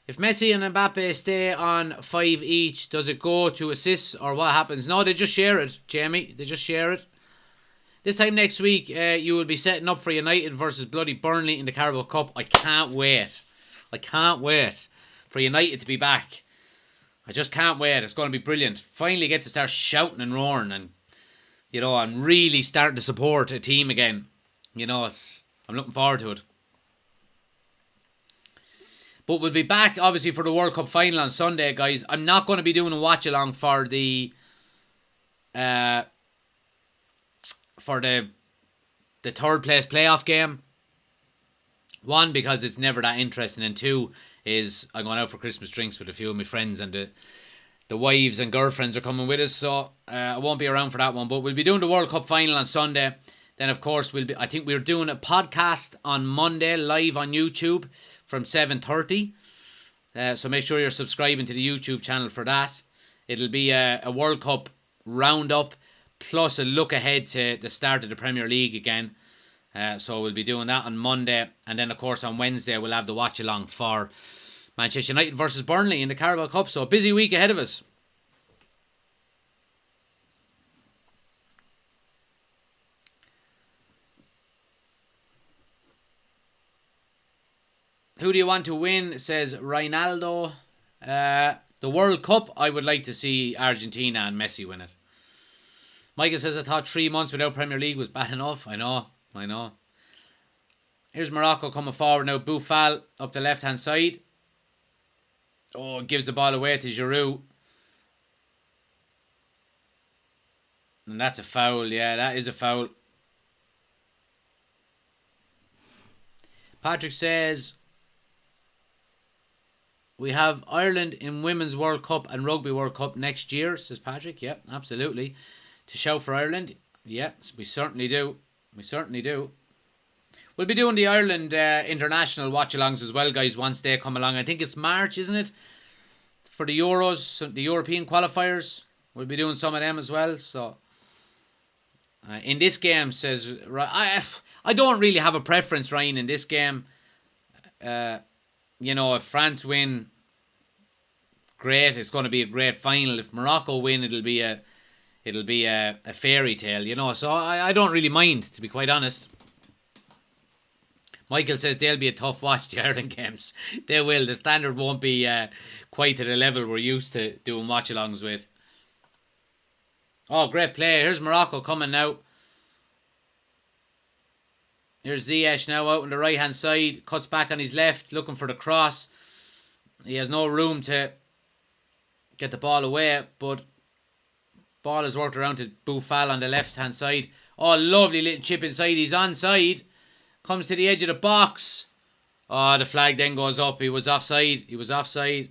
If Messi and Mbappe stay on 5 each, does it go to assists or what happens? No, they just share it, Jamie. They just share it. This time next week, you will be setting up for United versus bloody Burnley in the Carabao Cup. I can't wait. I can't wait for United to be back. I just can't wait. It's going to be brilliant. Finally get to start shouting and roaring and, you know, and really start to support a team again. You know, I'm looking forward to it. But we'll be back, obviously, for the World Cup final on Sunday, guys. I'm not going to be doing a watch-along for the third place playoff game. One, because it's never that interesting, and two, is I'm going out for Christmas drinks with a few of my friends, and the wives and girlfriends are coming with us, so I won't be around for that one. But we'll be doing the World Cup final on Sunday. Then, of course, I think we're doing a podcast on Monday live on YouTube from 7:30. So make sure you're subscribing to the YouTube channel for that. It'll be a World Cup roundup plus a look ahead to the start of the Premier League again. So we'll be doing that on Monday. And then, of course, on Wednesday, we'll have the watch-along for Manchester United versus Burnley in the Carabao Cup. So a busy week ahead of us. Who do you want to win, says Ronaldo. The World Cup, I would like to see Argentina and Messi win it. Michael says, I thought 3 months without Premier League was bad enough. I know. Here's Morocco coming forward now. Boufal up the left-hand side. Oh, gives the ball away to Giroud. And that's a foul. Yeah, that is a foul. Patrick says, we have Ireland in Women's World Cup and Rugby World Cup next year, says Patrick. Yep, absolutely. To shout for Ireland. Yep, we certainly do. We'll be doing the Ireland international watch-alongs as well, guys, once they come along. I think it's March, isn't it? For the Euros, the European qualifiers. We'll be doing some of them as well. So, in this game, says... I don't really have a preference, Ryan, in this game. You know, if France win, great. It's going to be a great final. If Morocco win, it'll be a fairy tale, you know. So I don't really mind, to be quite honest. Michael says they'll be a tough watch, the Ireland games. They will. The standard won't be quite to the level we're used to doing watch-alongs with. Oh, great play. Here's Morocco coming now. Here's Ziyech now out on the right hand side. Cuts back on his left, looking for the cross. He has no room to get the ball away, but ball is worked around to Boufal on the left hand side. Oh, lovely little chip inside. He's onside. Comes to the edge of the box. Oh, the flag then goes up. He was offside. He was offside.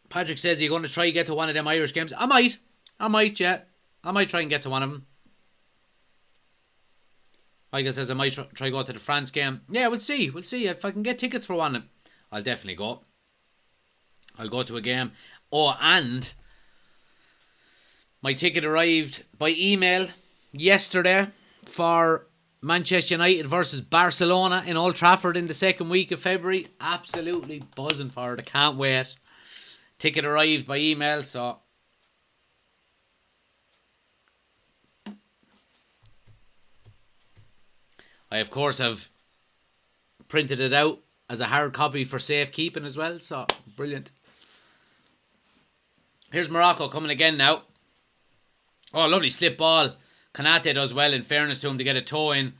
Patrick says, are you going to try and get to one of them Irish games? I might, yeah. I might try and get to one of them. Michael says, I might try go to the France game. Yeah, we'll see. We'll see. If I can get tickets for one, I'll definitely go. I'll go to a game. Oh, and my ticket arrived by email yesterday for Manchester United versus Barcelona in Old Trafford in the second week of February. Absolutely buzzing for it. I can't wait. Ticket arrived by email, so I of course have printed it out as a hard copy for safekeeping as well, so brilliant. Here's Morocco coming again now. Oh, lovely slip ball. Konate does well, in fairness to him, to get a toe in.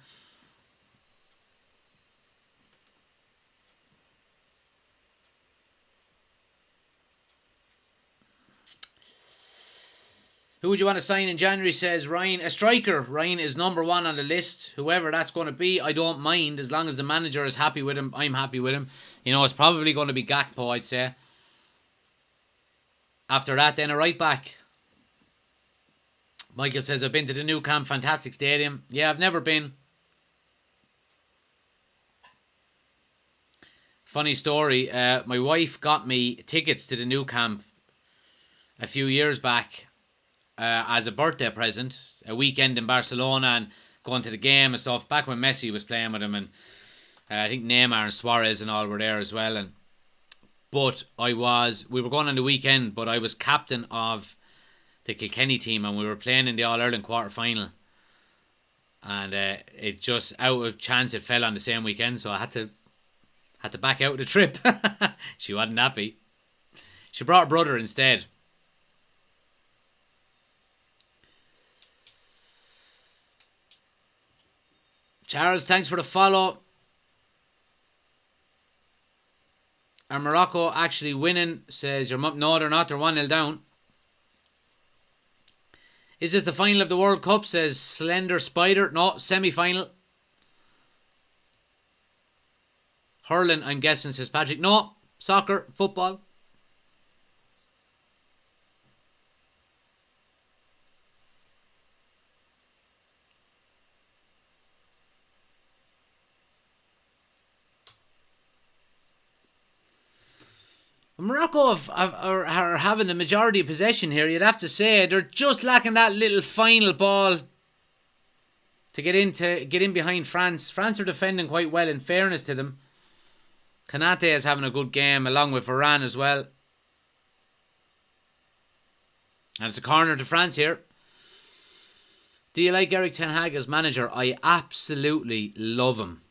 Who would you want to sign in January, says Ryan. A striker. Ryan is number one on the list. Whoever that's going to be, I don't mind. As long as the manager is happy with him, I'm happy with him. You know, it's probably going to be Gakpo, I'd say. After that, then a right back. Michael says, I've been to the new camp. Fantastic stadium. Yeah, I've never been. Funny story. My wife got me tickets to the new camp a few years back. As a birthday present, a weekend in Barcelona and going to the game and stuff, back when Messi was playing with him, and I think Neymar and Suarez and all were there as well. But we were going on the weekend, but I was captain of the Kilkenny team and we were playing in the All-Ireland quarter-final, and it just, out of chance, it fell on the same weekend, so I had to back out of the trip. She wasn't happy. She brought her brother instead. Charles, thanks for the follow. Are Morocco actually winning? Says your mum. No, they're not. They're 1-0 down. Is this the final of the World Cup? Says Slender Spider. No, semi-final. Hurling, I'm guessing, says Patrick. No, soccer, football. Morocco are having the majority of possession here. You'd have to say they're just lacking that little final ball to get in behind France. France are defending quite well, in fairness to them. Konate is having a good game, along with Varane as well. And it's a corner to France here. Do you like Eric Ten Hag as manager? I absolutely love him.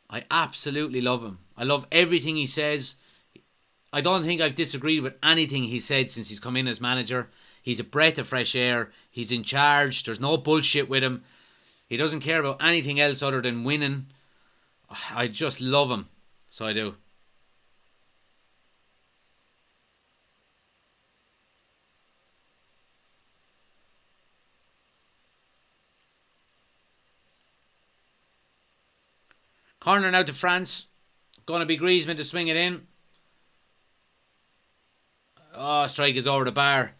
I absolutely love him. I love everything he says. I don't think I've disagreed with anything he said since he's come in as manager. He's a breath of fresh air. He's in charge. There's no bullshit with him. He doesn't care about anything else other than winning. I just love him. So I do. Corner now to France. Going to be Griezmann to swing it in. Oh, strike is over the bar.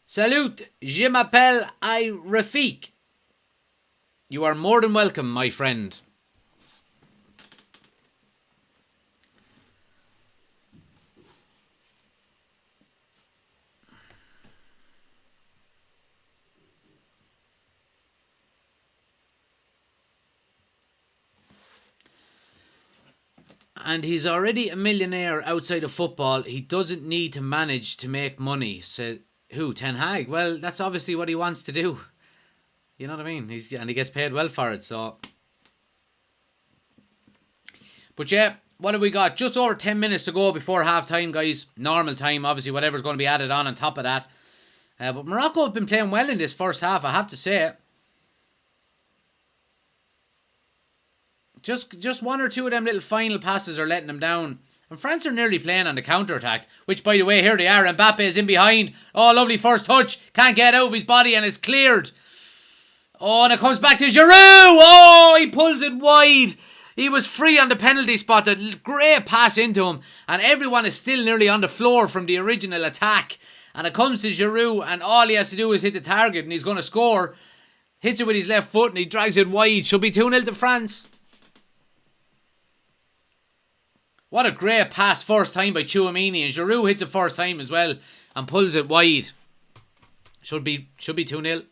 Salut, je m'appelle Rafik. You are more than welcome, my friend. And he's already a millionaire outside of football. He doesn't need to manage to make money. So, who? Ten Hag? Well, that's obviously what he wants to do. You know what I mean? And he gets paid well for it. So, but yeah, what have we got? Just over 10 minutes to go before half time, guys. Normal time, obviously, whatever's going to be added on top of that. But Morocco have been playing well in this first half, I have to say. Just one or two of them little final passes are letting them down. And France are nearly playing on the counter-attack. Which, by the way, here they are. Mbappe is in behind. Oh, lovely first touch. Can't get out of his body and it's cleared. Oh, and it comes back to Giroud. Oh, he pulls it wide. He was free on the penalty spot. A great pass into him. And everyone is still nearly on the floor from the original attack. And it comes to Giroud. And all he has to do is hit the target. And he's going to score. Hits it with his left foot. And he drags it wide. Should be 2-0 to France. What a great pass first time by Tchouaméni. And Giroud hits it first time as well. And pulls it wide. Should be 2-0.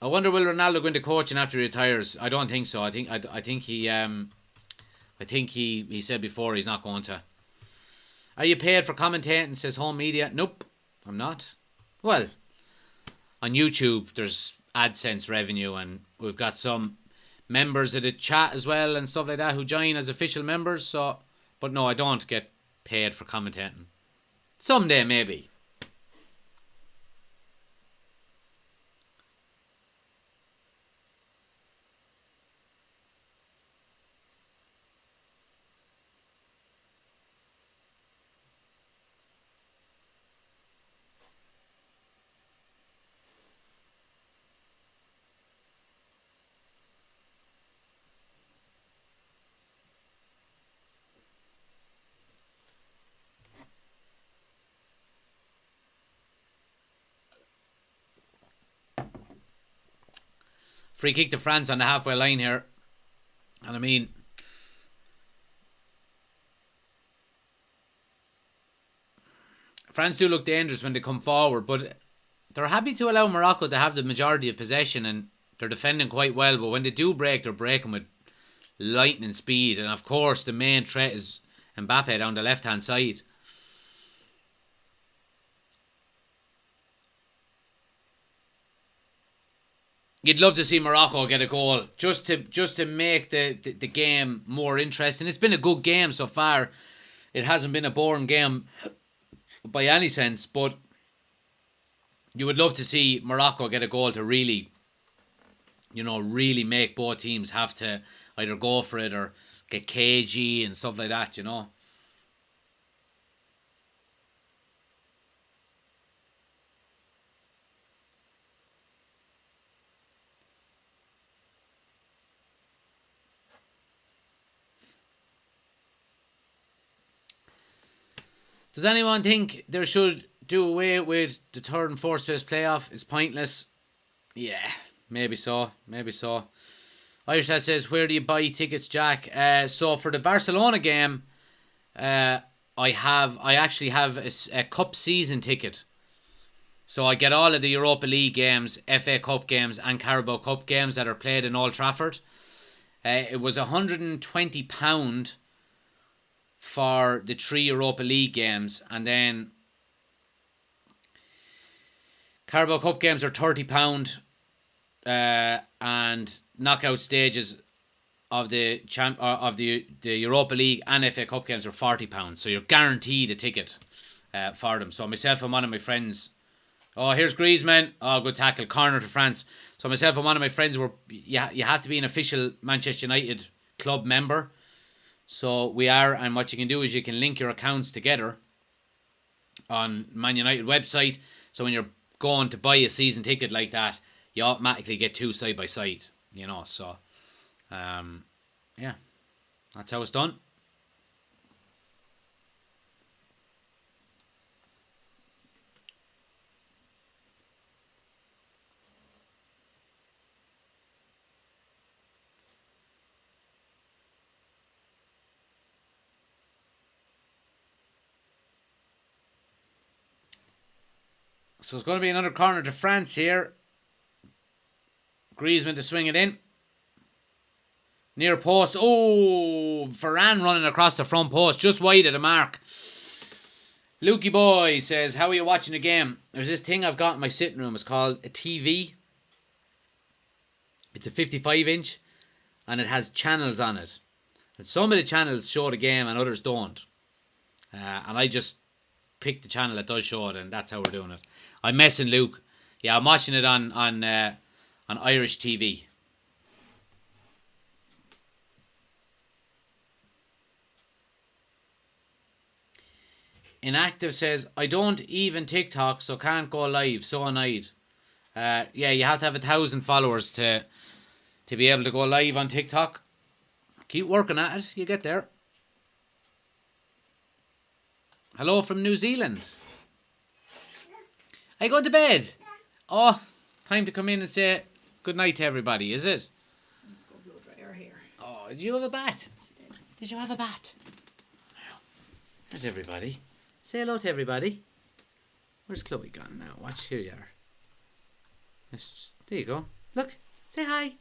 I wonder will Ronaldo go into coaching after he retires? I don't think so. I think he said before he's not going to. Are you paid for commentating? Says Home Media. Nope, I'm not. Well, on YouTube there's AdSense revenue, and we've got some members of the chat as well and stuff like that who join as official members. So, but no, I don't get paid for commentating. Someday maybe. Free kick to France on the halfway line here. And I mean, France do look dangerous when they come forward, but they're happy to allow Morocco to have the majority of possession, and they're defending quite well. But when they do break, they're breaking with lightning speed. And of course, the main threat is Mbappe down the left-hand side. You'd love to see Morocco get a goal just to make the game more interesting. It's been a good game so far. It hasn't been a boring game by any sense, but you would love to see Morocco get a goal to really, really make both teams have to either go for it or get cagey and stuff like that, Does anyone think they should do away with the third and fourth place playoff? It's pointless. Yeah, maybe so. Irish says, where do you buy tickets, Jack? So for the Barcelona game, I actually have a cup season ticket. So I get all of the Europa League games, FA Cup games and Carabao Cup games that are played in Old Trafford. It was £120 for the 3 Europa League games, and then Carabao Cup games are £30, and knockout stages of the Europa League and FA Cup games are £40. So you're guaranteed a ticket for them. So myself and one of my friends. Oh, here's Griezmann. Oh, good tackle, corner to France. So myself and one of my friends were. You have to be an official Manchester United club member. So we are, and what you can do is you can link your accounts together on Man United website. So when you're going to buy a season ticket like that, you automatically get 2 side by side. So yeah, that's how it's done. So it's going to be another corner to France here. Griezmann to swing it in. Near post. Oh, Varane running across the front post. Just wide of the mark. Lukey Boy says, how are you watching the game? There's this thing I've got in my sitting room. It's called a TV. It's a 55 inch. And it has channels on it. And some of the channels show the game and others don't. And I just pick the channel that does show it, and that's how we're doing it. I'm messing Luke. Yeah, I'm watching it on Irish TV. Inactive says, I don't even TikTok, so can't go live. So annoyed. Yeah, you have to have 1,000 followers to be able to go live on TikTok. Keep working at it. You get there. Hello from New Zealand. I go to bed. Oh, time to come in and say good night to everybody, is it? Let's go blow dry our hair. Oh, did you have a bat? Did you have a bat? There's everybody. Say hello to everybody. Where's Chloe gone now? Watch, here you are. There you go. Look, say hi.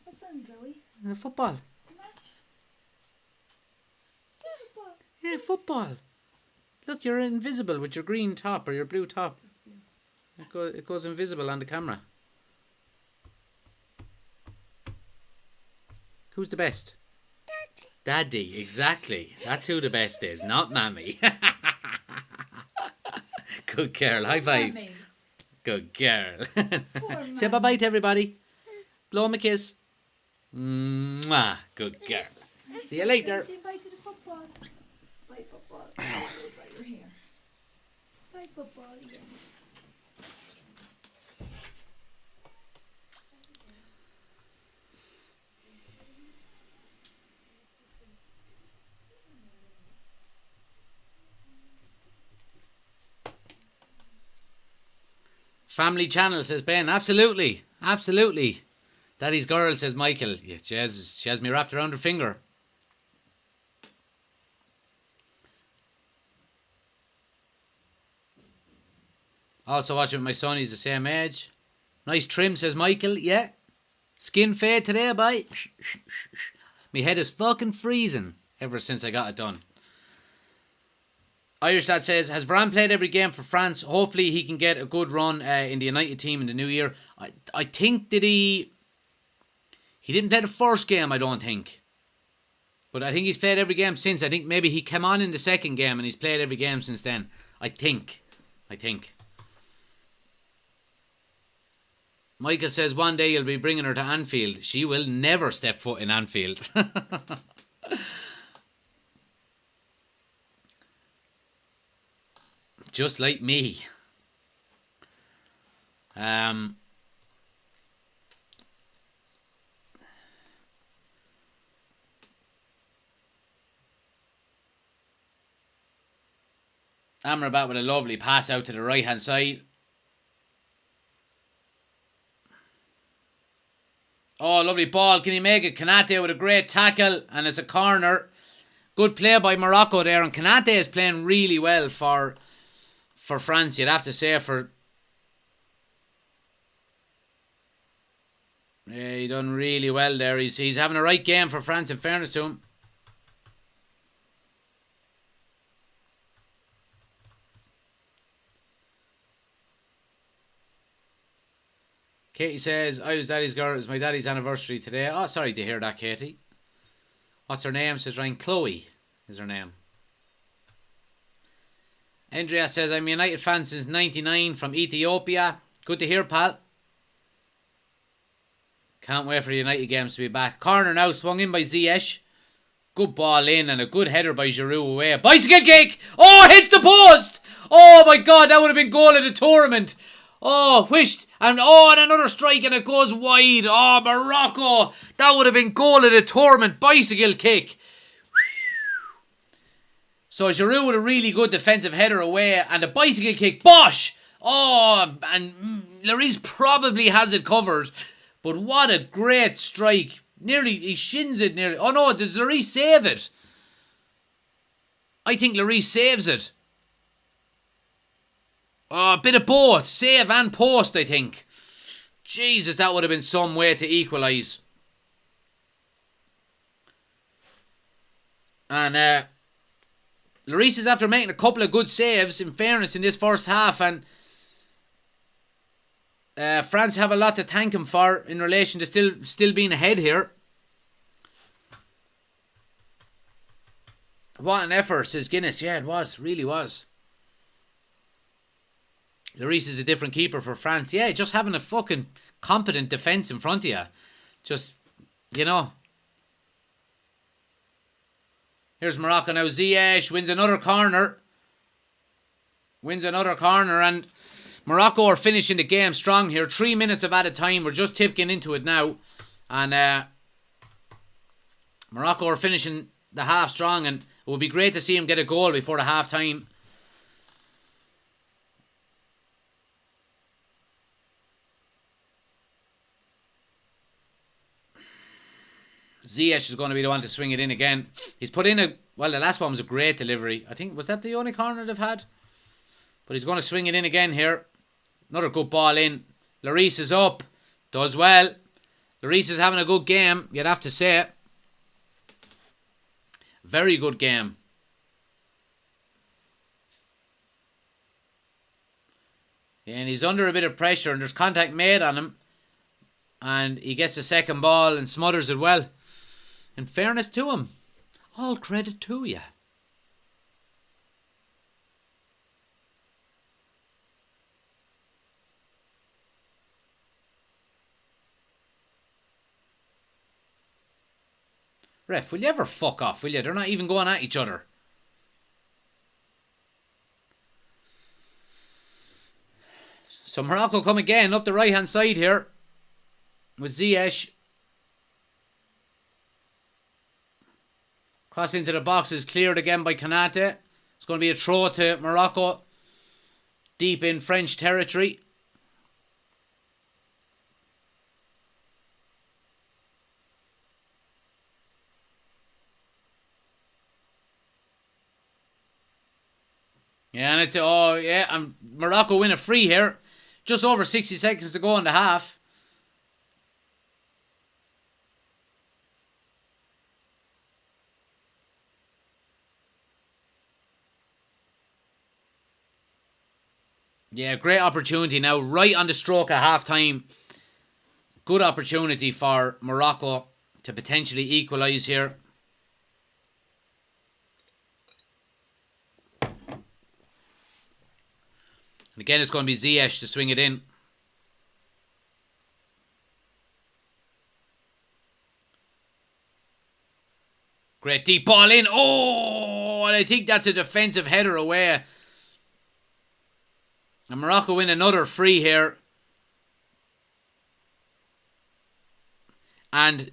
What's on, Chloe? Football. Match. Football. Yeah, football. Look, you're invisible with your green top or your blue top. It goes invisible on the camera. Who's the best? Daddy, exactly. That's who the best is, not Mammy. Good girl. High five. Mommy. Good girl. Poor Say bye-bye to everybody. Blow him a kiss. Mwah. Good girl. See you later. Say bye to the football. Bye, football. Blow dry your hair. Bye, football. Again. Family channel, says Ben. Absolutely. Absolutely. Daddy's girl, says Michael. Yeah, she has me wrapped around her finger. Also watching with my son. He's the same age. Nice trim, says Michael. Yeah. Skin fade today, boy. My head is fucking freezing ever since I got it done. Irish Dad says, has Varane played every game for France? Hopefully he can get a good run in the United team in the new year. I think that he didn't play the first game, I don't think. But I think he's played every game since. I think maybe he came on in the second game and he's played every game since then. I think. Michael says, one day you'll be bringing her to Anfield. She will never step foot in Anfield. Just like me. Amrabat with a lovely pass out to the right hand side. Oh, lovely ball. Can he make it? Kanate with a great tackle, and it's a corner. Good play by Morocco there, and Kanate is playing really well for France, you'd have to say. Yeah, he done really well there. He's having a right game for France, in fairness to him. Katie says, I was daddy's girl. It was my daddy's anniversary today. Oh, sorry to hear that, Katie. What's her name? Says Ryan. Chloe is her name. Andrea says, I'm a United fan since 99 from Ethiopia. Good to hear, pal. Can't wait for the United games to be back. Corner now, swung in by Ziyech. Good ball in and a good header by Giroud away. Bicycle kick! Oh, hits the post! Oh my God, that would have been goal of the tournament. Oh, wished. And another strike and it goes wide. Oh, Morocco. That would have been goal of the tournament. Bicycle kick. So Giroud with a really good defensive header away and a bicycle kick. Bosh! Oh, and Lloris probably has it covered. But what a great strike. He shins it nearly. Oh no, does Lloris save it? I think Lloris saves it. Oh, a bit of both. Save and post, I think. Jesus, that would have been some way to equalise. And Lloris is after making a couple of good saves, in fairness, in this first half. And France have a lot to thank him for in relation to still being ahead here. What an effort, says Guinness. Yeah, it was. Really was. Lloris is a different keeper for France. Yeah, just having a fucking competent defence in front of you. Just, you know. Here's Morocco now. Ziyech wins another corner. And Morocco are finishing the game strong here. 3 minutes of added time. We're just tipping into it now. And Morocco are finishing the half strong, and it would be great to see him get a goal before the half time. Ziyech is going to be the one to swing it in again. He's put in the last one was a great delivery. I think, was that the only corner they've had? But he's going to swing it in again here. Another good ball in. Lloris is up. Does well. Lloris is having a good game, you'd have to say it. Very good game. And he's under a bit of pressure, and there's contact made on him. And he gets the second ball and smothers it well. In fairness to him, all credit to you. Ref, will you ever fuck off, will you? They're not even going at each other. So Morocco come again up the right hand side here with Ziyech. Cross into the box is cleared again by Kanate. It's going to be a throw to Morocco deep in French territory. Yeah, and it's and Morocco win a free here. Just over 60 seconds to go in the half. Yeah, great opportunity now, right on the stroke at half time. Good opportunity for Morocco to potentially equalise here. And again, it's going to be Ziyech to swing it in. Great deep ball in. Oh, and I think that's a defensive header away. And Morocco win another free here. And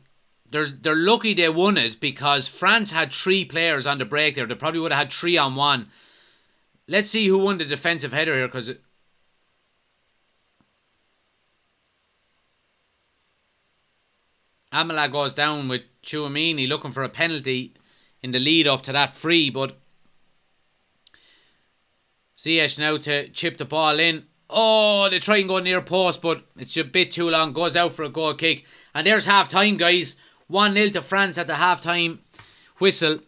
they're lucky they won it, because France had 3 players on the break there. They probably would have had 3 on 1. Let's see who won the defensive header here, because Amala goes down with Chouamini looking for a penalty in the lead up to that free, but Ziyech now to chip the ball in. Oh, they try and go near post, but it's a bit too long. Goes out for a goal kick. And there's half time, guys. 1-0 to France at the half time whistle.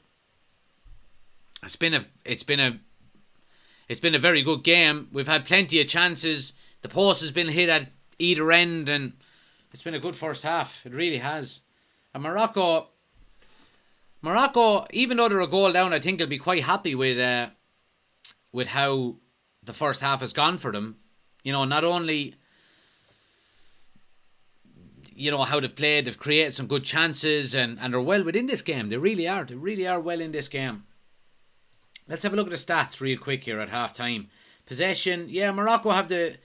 It's been a very good game. We've had plenty of chances. The post has been hit at either end, and it's been a good first half. It really has. And Morocco, even though they're a goal down, I think they'll be quite happy with how the first half has gone for them. You know, not only, you know, how they've played, they've created some good chances, and they're well within this game. They really are. They really are well in this game. Let's have a look at the stats real quick here at half time. Possession, yeah, Morocco have the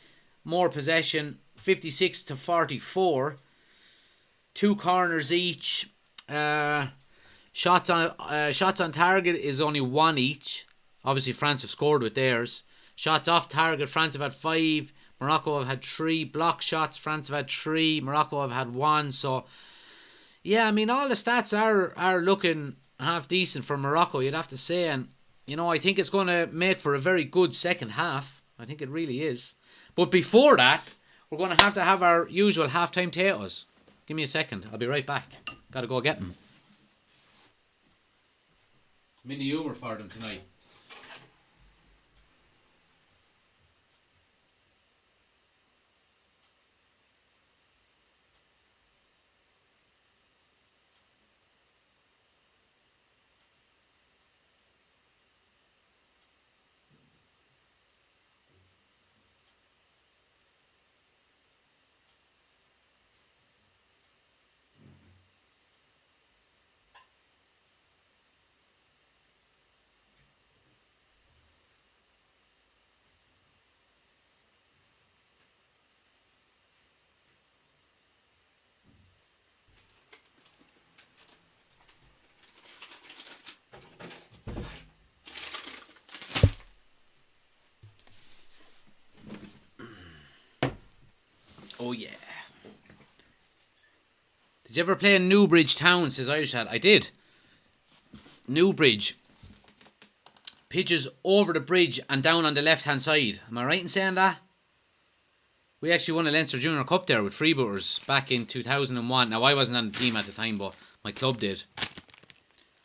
more possession, 56 to 44. 2 corners each. Shots on target is only 1 each. Obviously, France have scored with theirs. Shots off target, France have had 5. Morocco have had 3. Block shots, France have had 3. Morocco have had 1. So, yeah, I mean, all the stats are looking half decent for Morocco, you'd have to say. And, you know, I think it's going to make for a very good second half. I think it really is. But before that, we're going to have our usual half-time potatoes. Give me a second. I'll be right back. Got to go get them. I'm in the humour for them tonight. Oh yeah. Did you ever play in Newbridge Town, says Irish Lad? I did. Newbridge. Pitches over the bridge and down on the left hand side. Am I right in saying that? We actually won a Leinster Junior Cup there with Freebooters back in 2001. Now I wasn't on the team at the time, but my club did.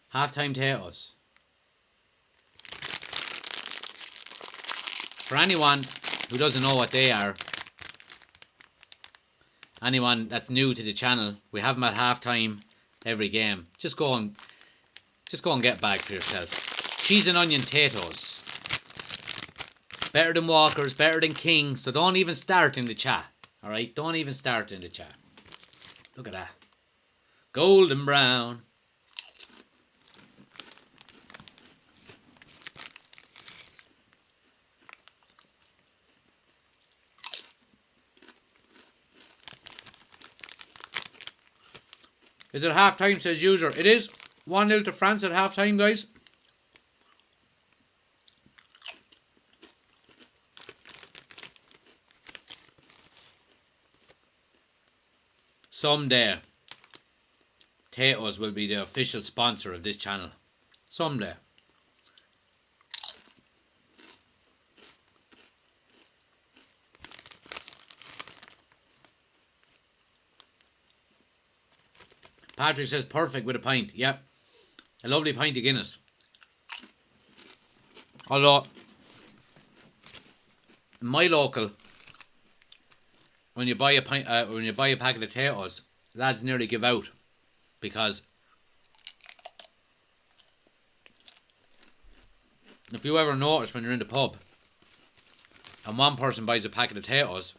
Half-time potatoes. For anyone who doesn't know what they are, anyone that's new to the channel, we have them at half-time every game. Just go and get back for yourself. Cheese and onion potatoes. Better than Walkers, better than Kings. So don't even start in the chat. Alright? Don't even start in the chat. Look at that. Golden brown. Is it half time, says user? It is 1-0 to France at half time, guys. Someday, potatoes will be the official sponsor of this channel. Someday. Patrick says perfect with a pint. Yep. A lovely pint of Guinness. Although, in my local, when you buy a packet of potatoes, lads nearly give out because if you ever notice when you're in the pub and one person buys a packet of potatoes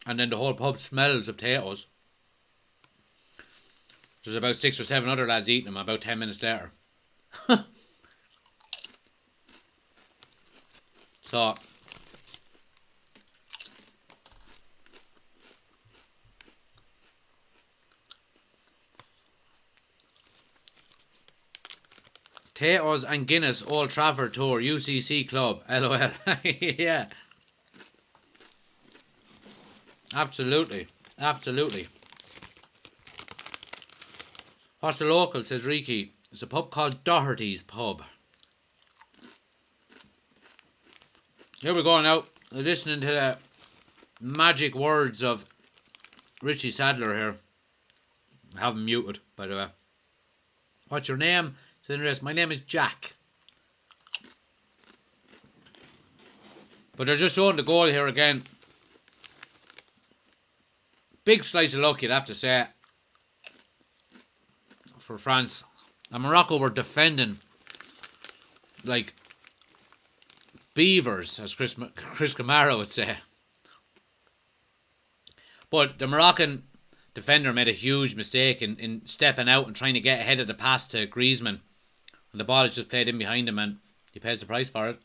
and then the whole pub smells of potatoes, there's about 6 or 7 other lads eating them about 10 minutes later. So, potatoes and Guinness Old Trafford Tour UCC Club. LOL. Yeah. Absolutely. Absolutely. What's the local, says Riki. It's a pub called Doherty's Pub. Here we go now. Listening to the magic words of Richie Sadler here. I have him muted, by the way. What's your name? My name is Jack. But they're just showing the goal here again. Big slice of luck, you'd have to say, for France. And Morocco were defending like beavers, as Chris Camara would say. But the Moroccan defender made a huge mistake in stepping out and trying to get ahead of the pass to Griezmann. And the ball is just played in behind him and he pays the price for it.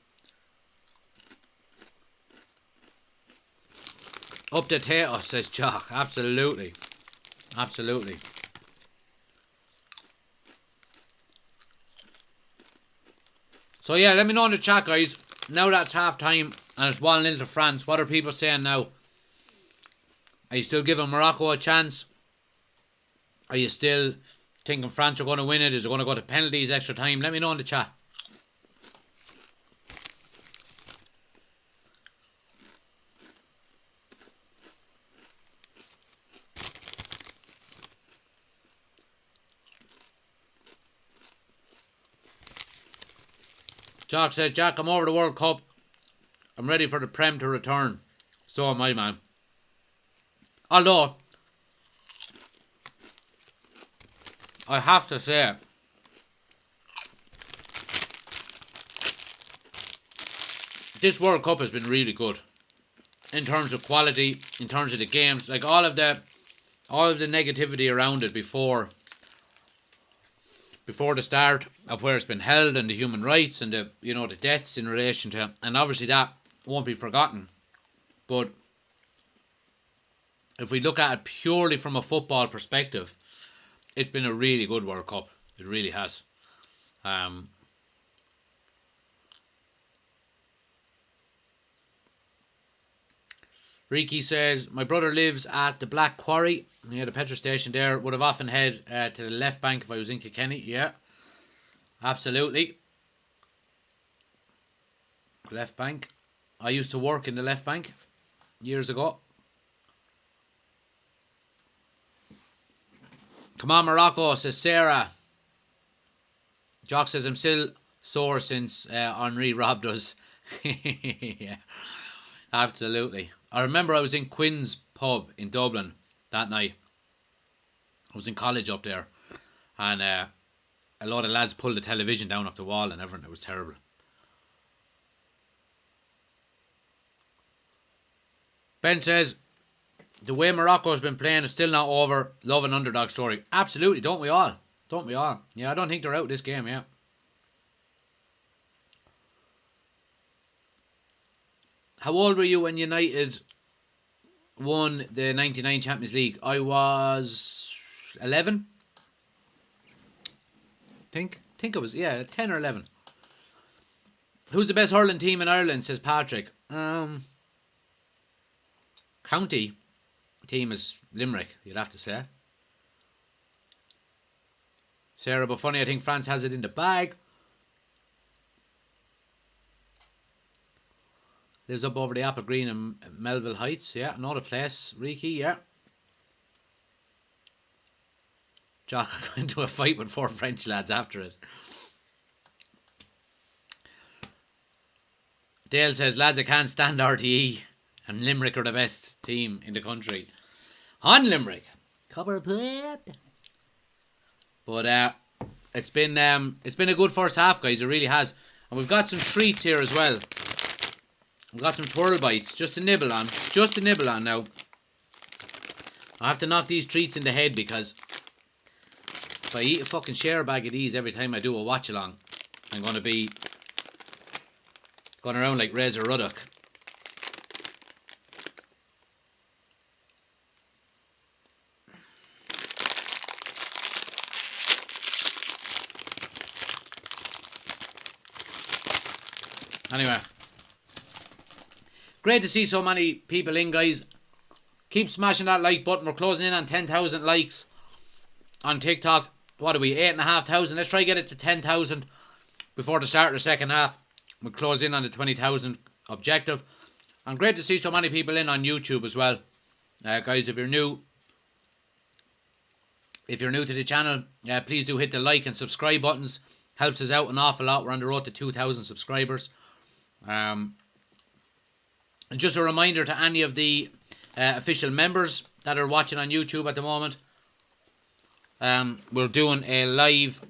Up the tato, says Jock. Absolutely. Absolutely. So yeah, let me know in the chat, guys. Now that's half time and it's 1-0 to France. What are people saying now? Are you still giving Morocco a chance? Are you still thinking France are going to win it? Is it going to go to penalties, extra time? Let me know in the chat. Jock says, Jack, I'm over the World Cup. I'm ready for the Prem to return. So am I, man. Although, I have to say, this World Cup has been really good in terms of quality, in terms of the games. Like all of the negativity around it before the start of where it's been held and the human rights and the the deaths in relation to, and obviously that won't be forgotten. But if we look at it purely from a football perspective, it's been a really good World Cup. It really has. Ricky says, my brother lives at the Black Quarry. He had a petrol station there. Would have often head to the left bank if I was in Kilkenny. Yeah, absolutely. Left bank. I used to work in the left bank years ago. Come on, Morocco, says Sarah. Jock says, I'm still sore since Henri robbed us. Yeah, absolutely. I remember I was in Quinn's pub in Dublin that night. I was in college up there. And a lot of lads pulled the television down off the wall and everything. It was terrible. Ben says, the way Morocco's been playing is still not over. Love an underdog story. Absolutely, don't we all? Don't we all? Yeah, I don't think they're out this game, yeah. How old were you when United won the 99 Champions League? I was 11. Think it was, yeah, 10 or 11. Who's the best hurling team in Ireland, says Patrick. County team is Limerick, you'd have to say. Sarah, but funny, I think France has it in the bag. Lives up over the Apple Green in Melville Heights. Yeah, another place. Ricky, yeah. Jock got into a fight with 4 French lads after it. Dale says, lads, I can't stand RTE. And Limerick are the best team in the country. On Limerick. Copper plate. But it's been a good first half, guys. It really has. And we've got some treats here as well. We've got some twirl bites just to nibble on. Just to nibble on now. I have to knock these treats in the head because if I eat a fucking share bag of these every time I do a watch along, I'm going to be going around like Razor Ruddock. Anyway. Great to see so many people in, guys. Keep smashing that like button. We're closing in on 10,000 likes on TikTok. What are we? 8,500. Let's try to get it to 10,000 before the start of the second half. We'll close in on the 20,000 objective. And great to see so many people in on YouTube as well. Guys, if you're new to the channel, please do hit the like and subscribe buttons. Helps us out an awful lot. We're on the road to 2,000 subscribers. And just a reminder to any of the official members that are watching on YouTube at the moment. We're doing a live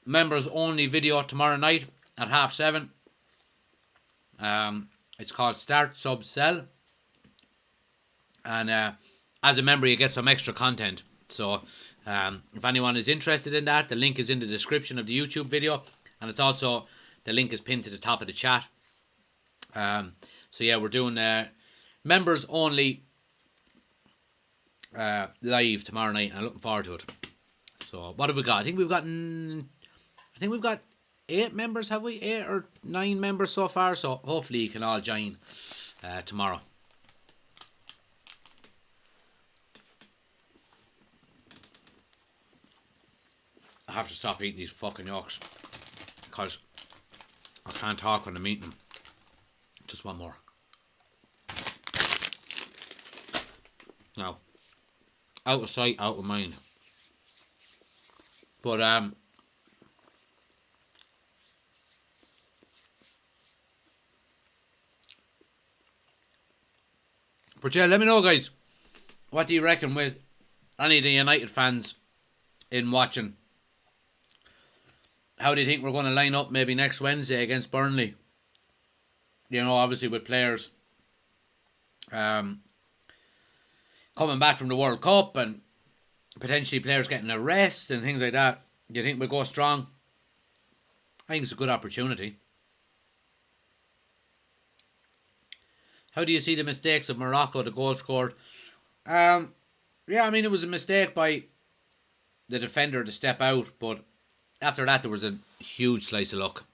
members only video tomorrow night at 7:30. It's called Start Sub Sell. And as a member you get some extra content. So if anyone is interested in that, the link is in the description of the YouTube video. And it's also, the link is pinned to the top of the chat. So yeah, we're doing members only live tomorrow night, and I'm looking forward to it. So what have we got? I think we've got 8 members, have we? 8 or 9 members so far. So hopefully you can all join tomorrow. I have to stop eating these fucking yolks because I can't talk when I'm eating them. Just one more. Now, out of sight, out of mind. But yeah, let me know, guys. What do you reckon with any of the United fans in watching? How do you think we're going to line up maybe next Wednesday against Burnley? You know, obviously with players coming back from the World Cup and potentially players getting a rest and things like that. Do you think we'll go strong? I think it's a good opportunity. How do you see the mistakes of Morocco, the goal scored? Yeah, I mean, it was a mistake by the defender to step out, but after that there was a huge slice of luck.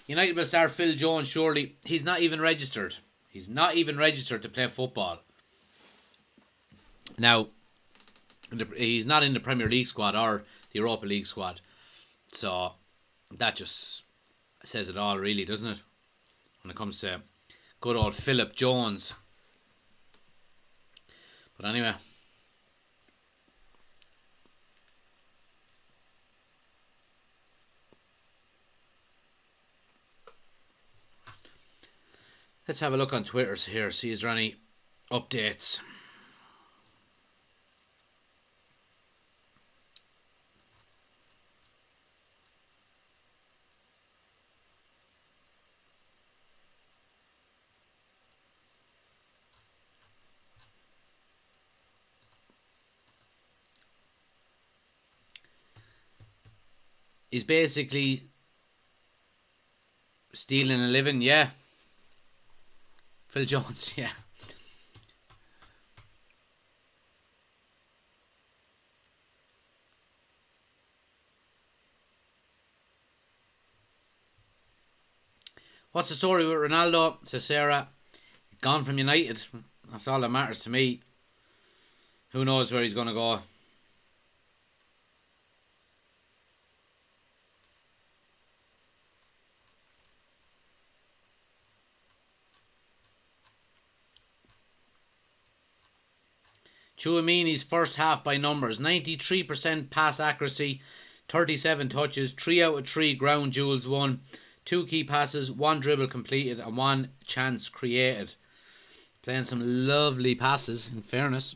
United will start Phil Jones, surely. He's not even registered. He's not even registered to play football. Now, he's not in the Premier League squad or the Europa League squad. So, that just says it all, really, doesn't it? When it comes to good old Philip Jones. But anyway. Let's have a look on Twitter here, see is there any updates. He's basically stealing a living, yeah. Phil Jones, yeah. What's the story with Ronaldo? Says Sarah. Gone from United. That's all that matters to me. Who knows where he's going to go. Chouamini's first half by numbers. 93% pass accuracy, 37 touches, 3 out of 3 ground duels won, 2 key passes, 1 dribble completed and 1 chance created. Playing some lovely passes, in fairness.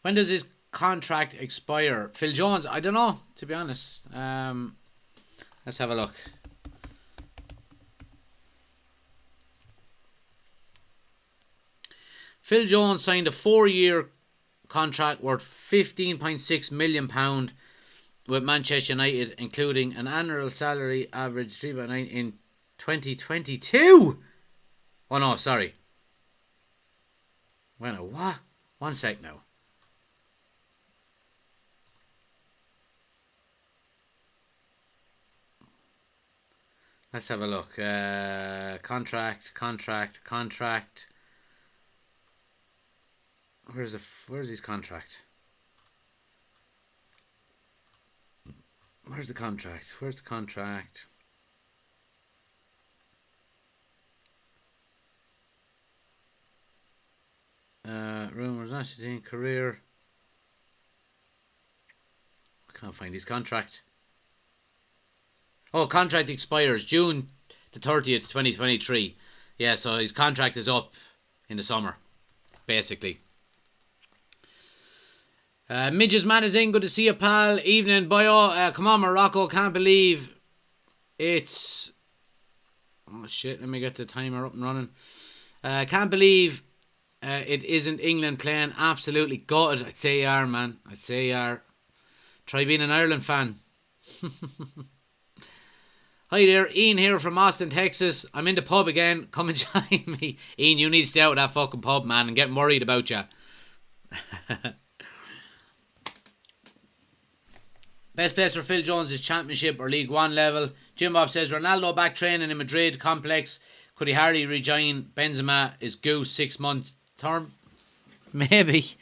When does his contract expire? Phil Jones, I don't know, to be honest. Let's have a look. Phil Jones signed a 4-year contract worth £15.6 million with Manchester United, including an annual salary average 3.9 in 2022. Oh no, sorry. Wait a what? 1 sec now. Let's have a look. Contract. Where's his contract? Where's the contract? Rumours, national career. I can't find his contract. Oh, contract expires June the 30th, 2023. Yeah, so his contract is up in the summer, basically. Midge's man is in. Good to see you, pal. Evening, bio. Come on, Morocco. Can't believe it's... Oh, shit. Let me get the timer up and running. Can't believe it isn't England playing. Absolutely gutted. I'd say you are, man. I'd say you are. Try being an Ireland fan. Hi there. Ian here from Austin, Texas. I'm in the pub again. Come and join me. Ian, you need to stay out of that fucking pub, man, and getting worried about you. Best place for Phil Jones is Championship or League One level. Jim Bob says Ronaldo back training in Madrid complex. Could he hardly rejoin Benzema? Is Goose 6 month term? Maybe.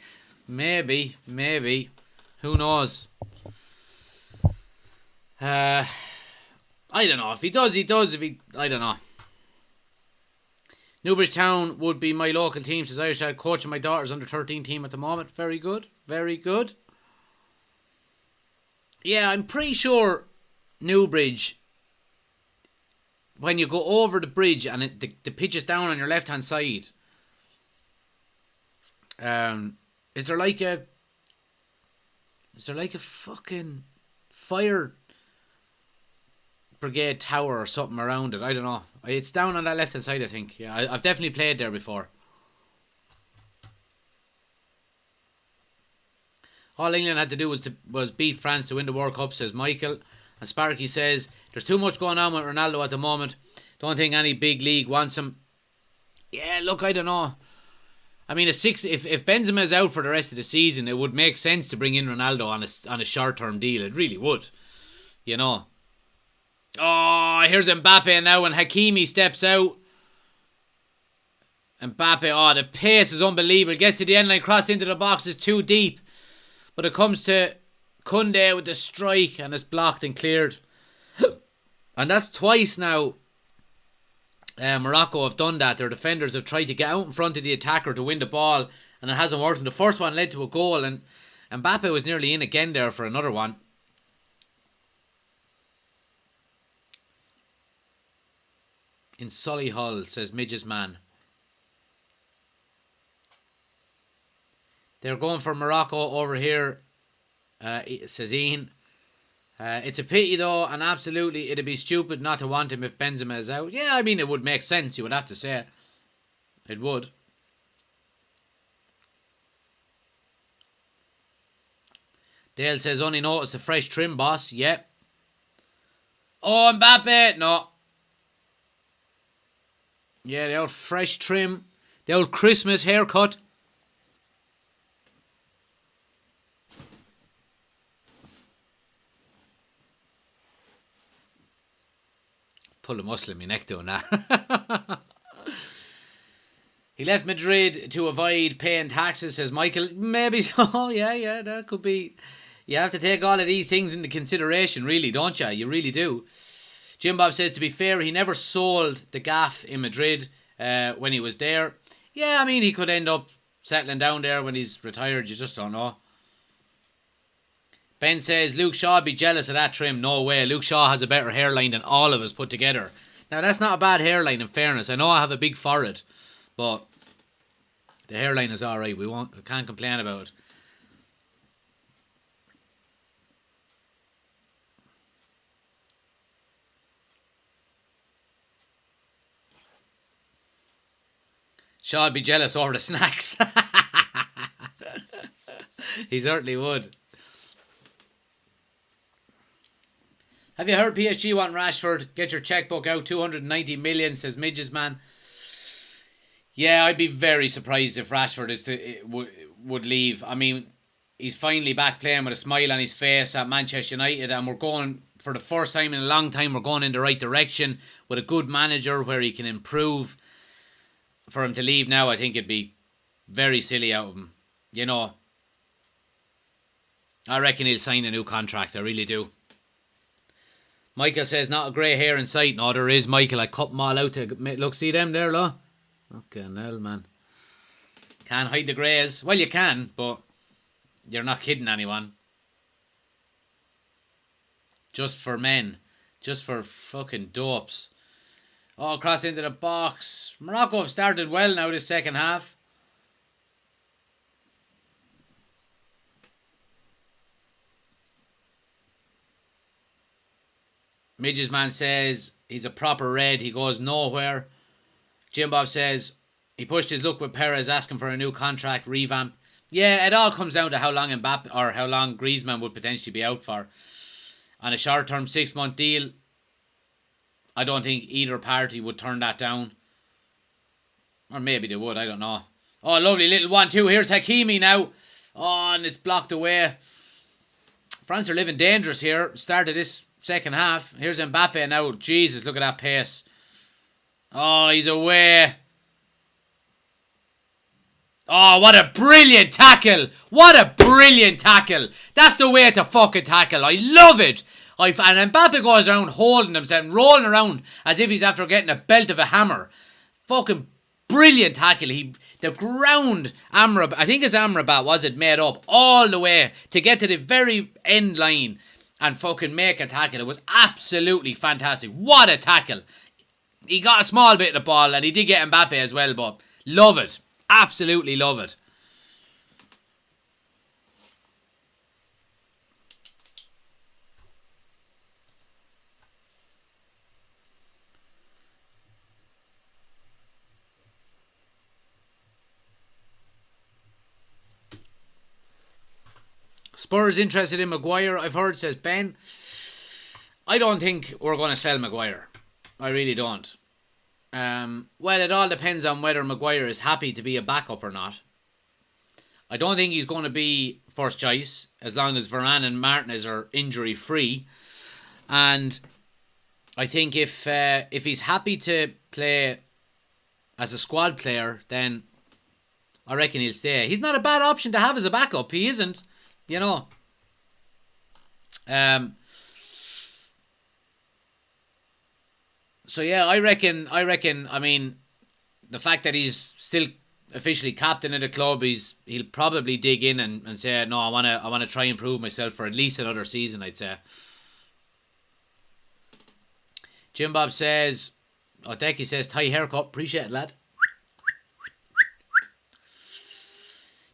Who knows? I don't know. If he does, he does. I don't know. Newbridge Town would be my local team, says Irish Dad, coaching my daughter's under 13 team at the moment. Very good. Yeah, I'm pretty sure Newbridge, when you go over the bridge and the pitch is down on your left hand side, is there like a fucking fire brigade tower or something around it? I don't know. It's down on that left hand side, I think. Yeah, I've definitely played there before. All England had to do was beat France to win the World Cup, says Michael. And Sparky says, there's too much going on with Ronaldo at the moment. Don't think any big league wants him. Yeah, look, I don't know. I mean, if Benzema is out for the rest of the season, it would make sense to bring in Ronaldo on a short-term deal. It really would. You know. Oh, here's Mbappe now, and Hakimi steps out. Mbappe, oh, the pace is unbelievable. Gets to the end line, cross into the box, is too deep. But it comes to Koundé with the strike, and it's blocked and cleared. And that's twice now Morocco have done that. Their defenders have tried to get out in front of the attacker to win the ball, and it hasn't worked. And the first one led to a goal, and Mbappe was nearly in again there for another one. In Solihull, says Midge's man. They're going for Morocco over here, says Ian. It's a pity though, and absolutely it'd be stupid not to want him if Benzema is out. Yeah, I mean, it would make sense, you would have to say. It would. Dale says, only noticed the fresh trim, boss. Yep. Oh, Mbappe! No. Yeah, the old fresh trim. The old Christmas haircut. Pull a muscle in my neck doing that. He left Madrid to avoid paying taxes, says Michael. Maybe so. Yeah, that could be. You have to take all of these things into consideration, really, don't you? You really do. Jim Bob says, to be fair, he never sold the gaff in Madrid when he was there. Yeah, I mean, he could end up settling down there when he's retired. You just don't know. Ben says, Luke Shaw would be jealous of that trim. No way. Luke Shaw has a better hairline than all of us put together. Now, that's not a bad hairline, in fairness. I know I have a big forehead, but the hairline is alright. We can't complain about it. Shaw would be jealous over the snacks. He certainly would. Have you heard PSG want Rashford? Get your checkbook out. 290 million, says Midge's man. Yeah, I'd be very surprised if Rashford would leave. I mean, he's finally back playing with a smile on his face at Manchester United, and we're going, for the first time in a long time, we're going in the right direction with a good manager where he can improve. For him to leave now, I think it'd be very silly out of him. You know, I reckon he'll sign a new contract. I really do. Michael says, not a grey hair in sight. No, there is, Michael. I cut them all out to look. See them there, lo? Okay, hell, man. Can't hide the greys. Well, you can, but you're not kidding anyone. Just for men. Just for fucking dopes. Oh, cross into the box. Morocco have started well now this second half. Midge's man says he's a proper red. He goes nowhere. Jim Bob says he pushed his luck with Perez, asking for a new contract revamp. Yeah, it all comes down to how long Mbappe or how long Griezmann would potentially be out for. On a short-term 6-month deal, I don't think either party would turn that down. Or maybe they would, I don't know. Oh, lovely little 1-2. Here's Hakimi now. Oh, and it's blocked away. France are living dangerous here. Start of this second half. Here's Mbappe now. Jesus, look at that pace. Oh, he's away. Oh, what a brilliant tackle. What a brilliant tackle. That's the way to fucking tackle. I love it. And Mbappe goes around holding himself and rolling around as if he's after getting a belt of a hammer. Fucking brilliant tackle. The ground, I think it's Amrabat, was it, made up all the way to get to the very end line and fucking make a tackle. It was absolutely fantastic. What a tackle. He got a small bit of the ball and he did get Mbappe as well, but love it. Absolutely love it. Spurs interested in Maguire, I've heard, says Ben. I don't think we're going to sell Maguire. I really don't. Well, it all depends on whether Maguire is happy to be a backup or not. I don't think he's going to be first choice as long as Varane and Martinez are injury free. And I think if he's happy to play as a squad player, then I reckon he'll stay. He's not a bad option to have as a backup. He isn't, you know. So yeah, I reckon. I mean, the fact that he's still officially captain of the club, he'll probably dig in and say, no, I wanna try and prove myself for at least another season, I'd say. Jim Bob says, Decky says, tie haircut, appreciate it, lad.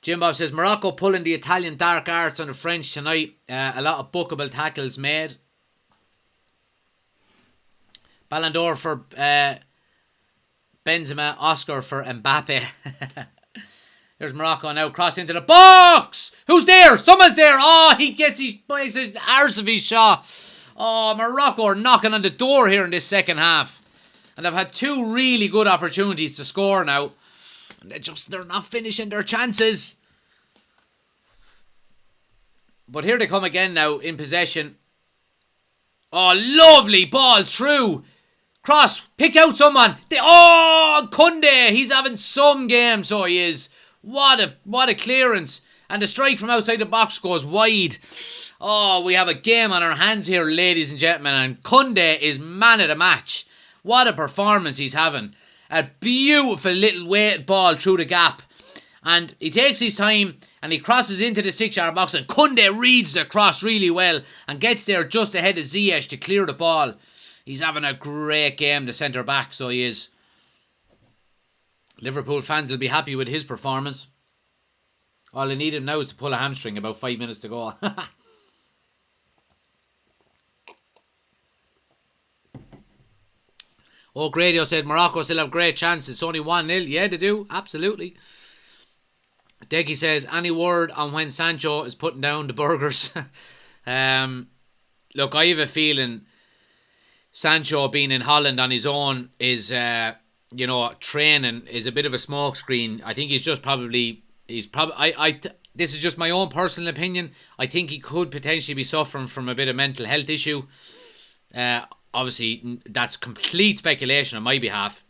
Jim Bob says, Morocco pulling the Italian dark arts on the French tonight. A lot of bookable tackles made. Ballon d'Or for Benzema, Oscar for Mbappe. There's Morocco now, cross into the box. Who's there? Someone's there. Oh, he makes his arse of his shot. Oh, Morocco are knocking on the door here in this second half. And they've had two really good opportunities to score now. And they're not finishing their chances. But here they come again now in possession. Oh, lovely ball through. Cross, pick out someone. Kunde, he's having some game, so he is. What a clearance. And the strike from outside the box goes wide. Oh, we have a game on our hands here, ladies and gentlemen. And Kunde is man of the match. What a performance he's having. A beautiful little weighted ball through the gap. And he takes his time and he crosses into the 6-yard box. And Kunde reads the cross really well and gets there just ahead of Ziyech to clear the ball. He's having a great game, the centre-back, so he is. Liverpool fans will be happy with his performance. All they need him now is to pull a hamstring about 5 minutes to go. Oh, Gradio said Morocco still have great chances. It's only 1-0. Yeah, they do. Absolutely. Decky says, any word on when Sancho is putting down the burgers? Look, I have a feeling Sancho being in Holland on his own is, training is a bit of a smokescreen. I think this is just my own personal opinion. I think he could potentially be suffering from a bit of mental health issue. Obviously, that's complete speculation on my behalf.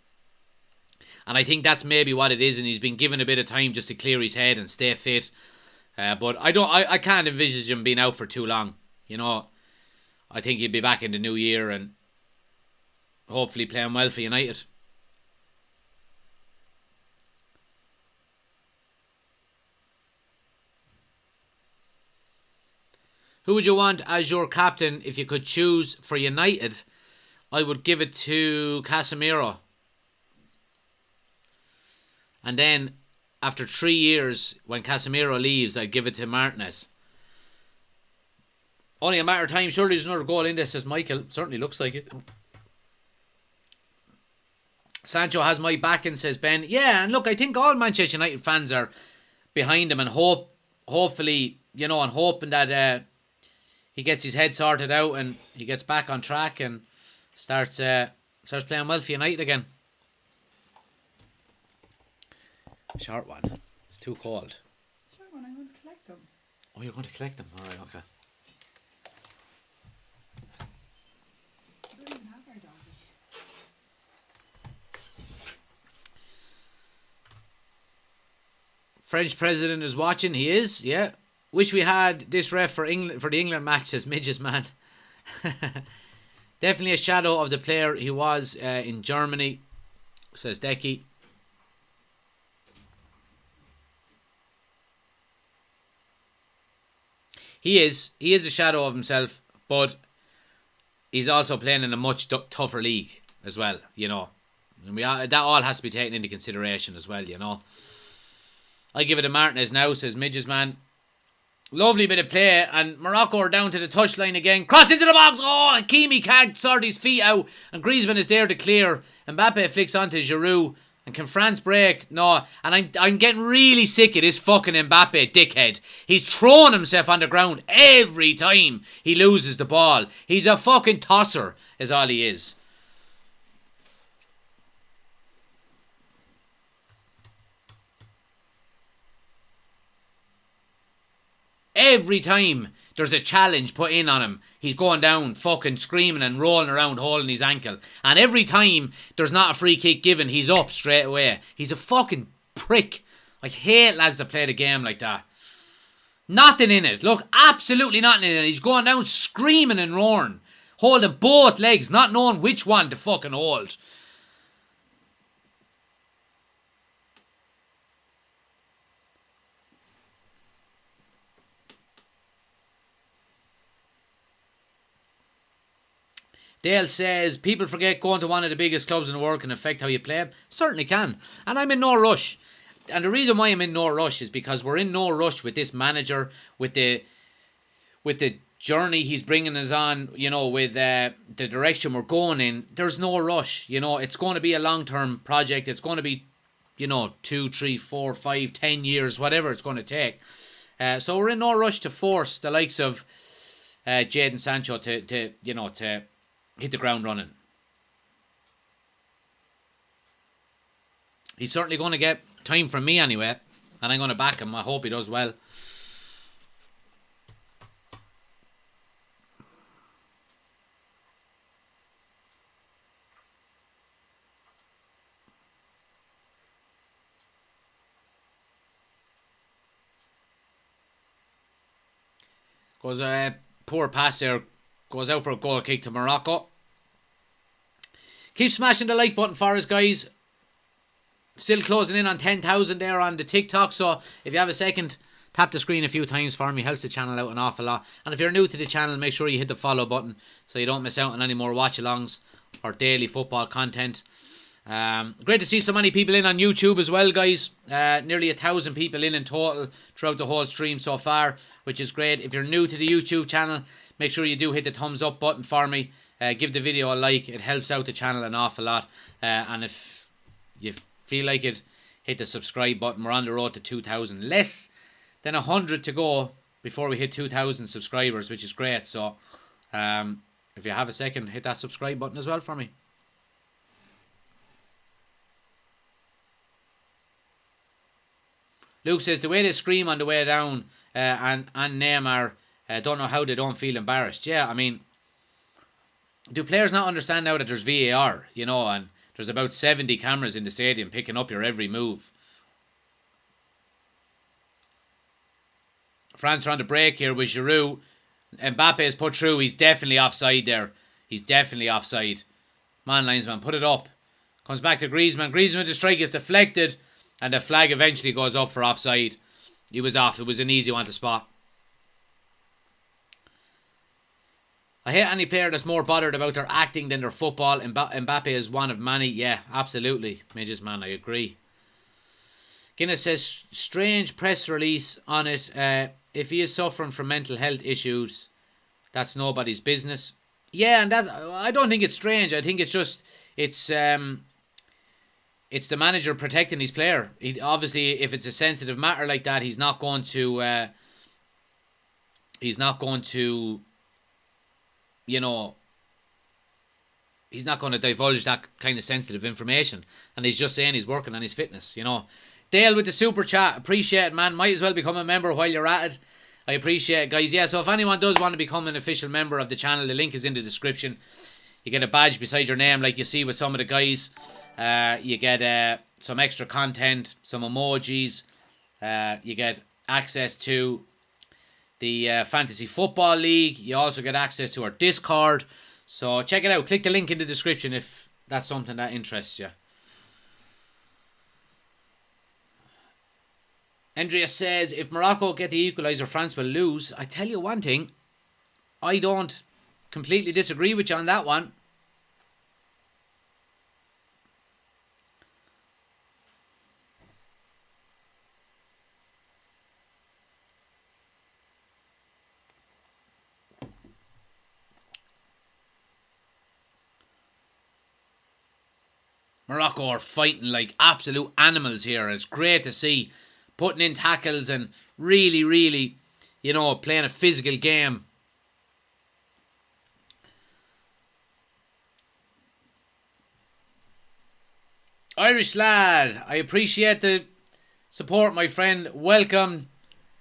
And I think that's maybe what it is, and he's been given a bit of time just to clear his head and stay fit. But I can't envisage him being out for too long. You know, I think he'll be back in the new year and hopefully playing well for United. Who would you want as your captain if you could choose for United? I would give it to Casemiro. And then, after 3 years, when Casemiro leaves, I'd give it to Martinez. Only a matter of time. Surely there's another goal in this, says Michael. Certainly looks like it. Sancho has my backing, says Ben. Yeah, and look, I think all Manchester United fans are behind him and hopefully, and hoping that he gets his head sorted out and he gets back on track and starts playing well for United again. Short one. It's too cold. Short one, I'm going to collect them. Oh, you're going to collect them? Alright, okay. I don't even have our doggy. French president is watching. He is, yeah. Wish we had this ref for the England match, says Midges Man. Definitely a shadow of the player he was in Germany, says Decky. He is a shadow of himself, but he's also playing in a much tougher league as well, And that all has to be taken into consideration as well, I give it to Martinez now, says Midges Man. Lovely bit of play, and Morocco are down to the touchline again. Cross into the box. Oh, Hakimi can't sort his feet out, and Griezmann is there to clear. Mbappe flicks onto Giroud, and can France break? No, and I'm getting really sick of this fucking Mbappe dickhead. He's throwing himself on the ground every time he loses the ball. He's a fucking tosser, is all he is. Every time there's a challenge put in on him. He's going down, fucking screaming and rolling around, holding his ankle. And every time there's not a free kick given, he's up straight away. He's a fucking prick. I hate lads that play the game like that. Nothing in it. Look, absolutely nothing in it. He's going down screaming and roaring, holding both legs, not knowing which one to fucking hold. Dale says, people forget going to one of the biggest clubs in the world can affect how you play. Certainly can. And I'm in no rush. And the reason why I'm in no rush is because we're in no rush with this manager, with the journey he's bringing us on, you know, with the direction we're going in. There's no rush. You know, it's going to be a long-term project. It's going to be, you know, 2, 3, 4, 5, 10 years, whatever it's going to take. So we're in no rush to force the likes of Jadon Sancho to hit the ground running. He's certainly going to get time from me anyway, and I'm going to back him. I hope he does well. Goes a poor pass there. Goes out for a goal kick to Morocco. Keep smashing the like button for us, guys. Still closing in on 10,000 there on the TikTok. So if you have a second, tap the screen a few times for me. Helps the channel out an awful lot. And if you're new to the channel, make sure you hit the follow button so you don't miss out on any more watch-alongs or daily football content. Great to see so many people in on YouTube as well, guys. Nearly 1,000 people in total throughout the whole stream so far, which is great. If you're new to the YouTube channel, make sure you do hit the thumbs up button for me. Give the video a like. It helps out the channel an awful lot. And if you feel like it, hit the subscribe button. We're on the road to 2,000. Less than 100 to go before we hit 2,000 subscribers, which is great. So if you have a second, hit that subscribe button as well for me. Luke says, the way they scream on the way down and Neymar, don't know how they don't feel embarrassed. Yeah, I mean, do players not understand now that there's VAR, you know, and there's about 70 cameras in the stadium picking up your every move? France are on the break here with Giroud. Mbappe is put through. He's definitely offside there. He's definitely offside. Man, linesman, put it up. Comes back to Griezmann. Griezmann, the strike is deflected. And the flag eventually goes up for offside. He was off. It was an easy one to spot. I hate any player that's more bothered about their acting than their football. Mbappe is one of many. Yeah, absolutely. Midges, man, I agree. Guinness says, strange press release on it. If he is suffering from mental health issues, that's nobody's business. Yeah, and that, I don't think it's strange. I think it's just, it's the manager protecting his player. He, obviously, if it's a sensitive matter like that, he's not going to, you know, he's not going to divulge that kind of sensitive information. And he's just saying he's working on his fitness, you know. Dale with the super chat. Appreciate it, man. Might as well become a member while you're at it. I appreciate it, guys. Yeah, so if anyone does want to become an official member of the channel, the link is in the description. You get a badge beside your name like you see with some of the guys. You get some extra content, some emojis. You get access to the Fantasy Football League. You also get access to our Discord. So check it out. Click the link in the description if that's something that interests you. Andrea says, if Morocco get the equaliser, France will lose. I tell you one thing, I don't completely disagree with you on that one. Morocco are fighting like absolute animals here. It's great to see, putting in tackles and really, really, you know, playing a physical game. Irish lad, I appreciate the support, my friend. Welcome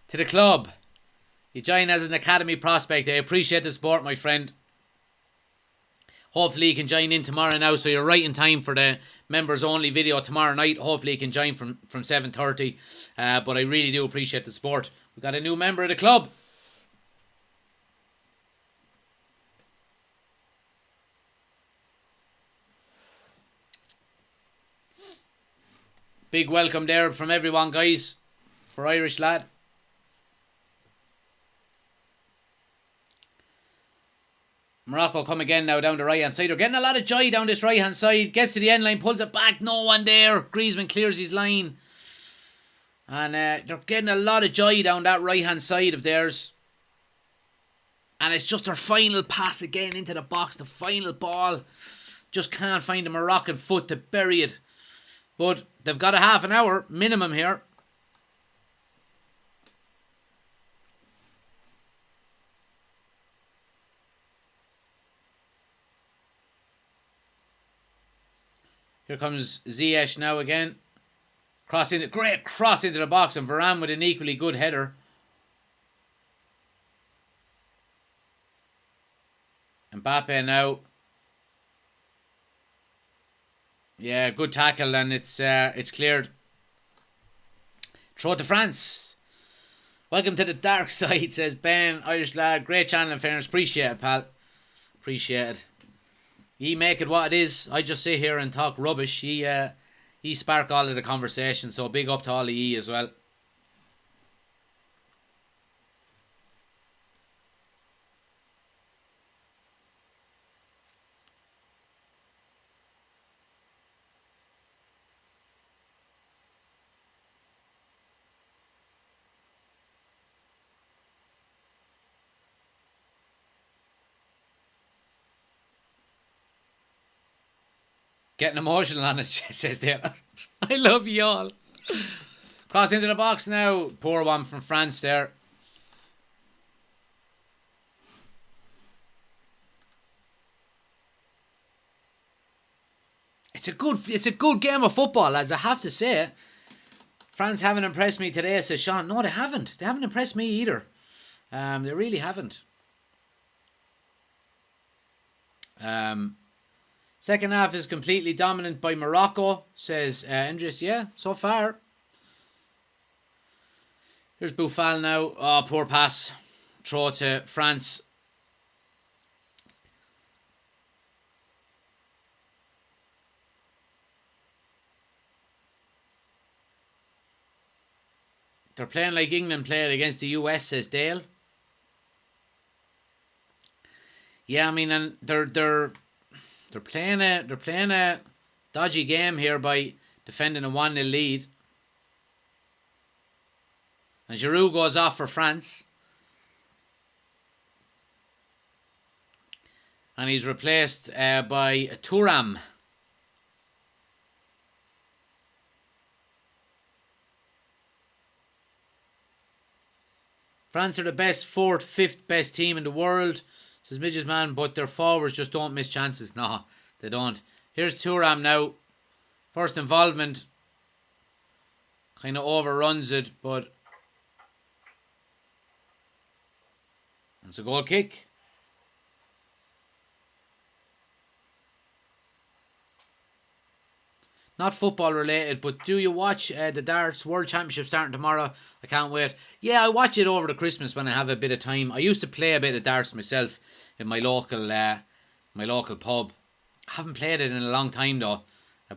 to the club. You join as an academy prospect. I appreciate the support, my friend. Hopefully you can join in tomorrow now, so you're right in time for the members only video tomorrow night. Hopefully you can join from 7:30. But I really do appreciate the support. We've got a new member of the club. Big welcome there from everyone, guys, for Irish Lad. Morocco come again now down the right hand side. They're getting a lot of joy down this right hand side. Gets to the end line, pulls it back. No one there. Griezmann clears his line. And they're getting a lot of joy down that right hand side of theirs. And it's just their final pass again into the box. The final ball. Just can't find a Moroccan foot to bury it. But they've got a half an hour minimum here. Here comes Ziyech now again. Great cross into the box, and Varane with an equally good header. Mbappe now. Yeah, good tackle, and it's cleared. Throw it to France. Welcome to the dark side, says Ben. Irish Lad, great channel in fairness. Appreciate it, pal. Appreciate it. Ye make it what it is. I just sit here and talk rubbish. Ye spark all of the conversation, so big up to all of ye as well. Getting emotional on his chest, says there. I love you all. Cross into the box now. Poor one from France there. It's a good game of football, lads, I have to say. France haven't impressed me today, says Sean. No, they haven't. They haven't impressed me either. They really haven't. Second half is completely dominant by Morocco, says Andres. Yeah, so far. Here's Boufal now. Oh, poor pass. Throw to France. They're playing like England played against the US, says Dale. Yeah, I mean, and they're playing a dodgy game here by defending a 1-0 lead. And Giroud goes off for France. And he's replaced by Thuram. France are the best, fourth, fifth best team in the world, says Midges Man, but their forwards just don't miss chances. No, they don't. Here's Thuram now. First involvement. Kind of overruns it, but it's a goal kick. Not football related, but do you watch the Darts World Championship starting tomorrow? I can't wait. Yeah, I watch it over the Christmas when I have a bit of time. I used to play a bit of darts myself in my local pub. I haven't played it in a long time though,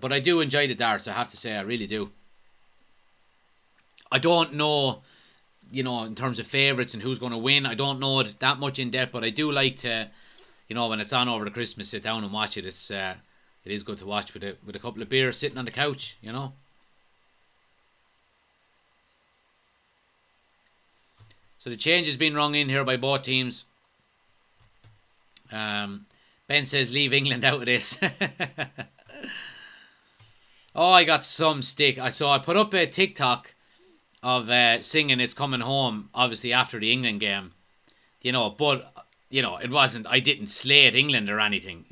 but I do enjoy the darts. I have to say, I really do. I don't know, in terms of favourites and who's going to win. I don't know it that much in depth, but I do like to, when it's on over the Christmas, sit down and watch it. It is good to watch with a couple of beers sitting on the couch, So the change has been rung in here by both teams. Ben says leave England out of this. Oh, I got some stick. So I put up a TikTok of singing It's Coming Home, obviously after the England game. But, it wasn't, I didn't slay at England or anything,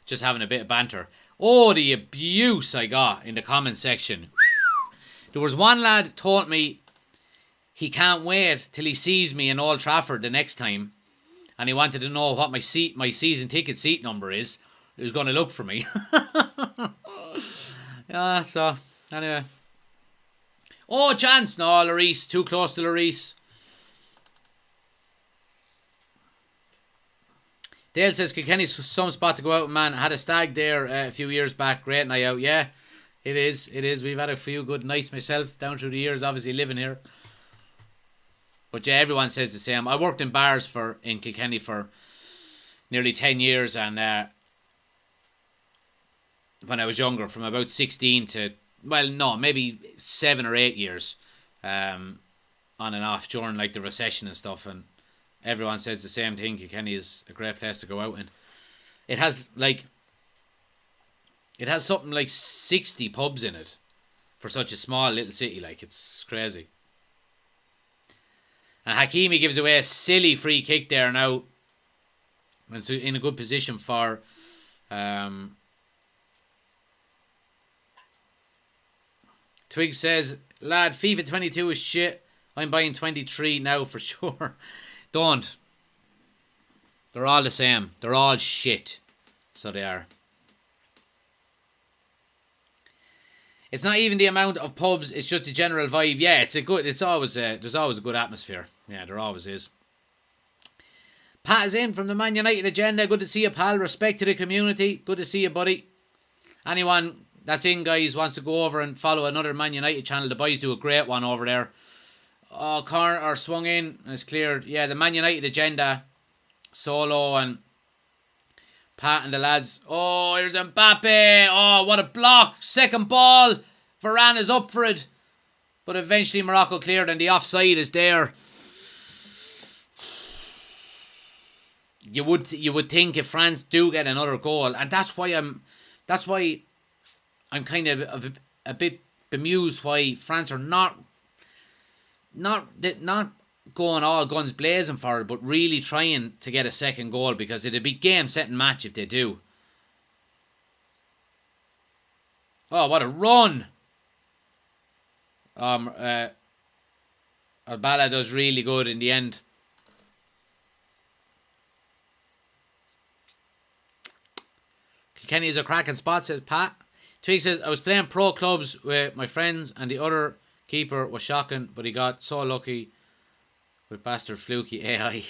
just having a bit of banter. Oh, the abuse I got in the comment section. There was one lad told me he can't wait till he sees me in Old Trafford the next time, and he wanted to know what my season ticket seat number is. He was going to look for me. Yeah, so anyway. Oh, chance! No, Lloris, too close to Lloris. Dale says Kilkenny's some spot to go out, man. I had a stag there a few years back. Great night out. Yeah, it is. It is. We've had a few good nights myself down through the years, obviously living here. But yeah, everyone says the same. I worked in bars in Kilkenny for nearly 10 years, and when I was younger, from about 16 to, well, no, maybe 7 or 8 years, on and off during like the recession and stuff, and everyone says the same thing. Kilkenny is a great place to go out in. It has something like 60 pubs in it for such a small little city. Like, it's crazy. And Hakimi gives away a silly free kick there now. It's in a good position for Twig says, lad, FIFA 22 is shit. I'm buying 23 now for sure. Don't. They're all the same. They're all shit. So they are. It's not even the amount of pubs, it's just a general vibe. Yeah, there's always a good atmosphere. Yeah, there always is. Pat is in from the Man United agenda. Good to see you, pal. Respect to the community. Good to see you, buddy. Anyone that's in, guys, wants to go over and follow another Man United channel. The boys do a great one over there. Oh, corner or swung in and it's cleared. Yeah, the Man United agenda. Solo and Pat and the lads. Oh, here's Mbappe. Oh, what a block. Second ball. Varane is up for it. But eventually Morocco cleared and the offside is there. You would think if France do get another goal, and that's why I'm kind of a bit bemused why France are not going all guns blazing for it, but really trying to get a second goal, because it'd be game, set and match if they do. Oh, what a run! Albala does really good in the end. Kilkenny is a cracking spot, says Pat. Twig says, I was playing pro clubs with my friends and the other keeper was shocking, but he got so lucky with bastard fluky AI.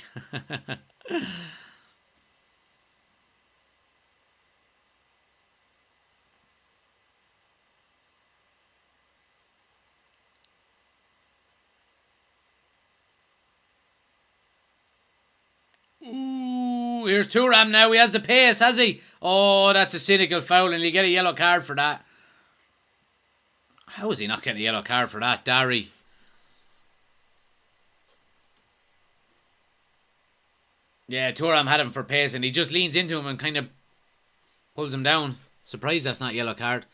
Ooh, here's Thuram now. He has the pace, has he? Oh, that's a cynical foul, and he'll get a yellow card for that. How is he not getting a yellow card for that, Darry? Yeah, Thuram had him for pace, and he just leans into him and kind of pulls him down. Surprised that's not yellow card.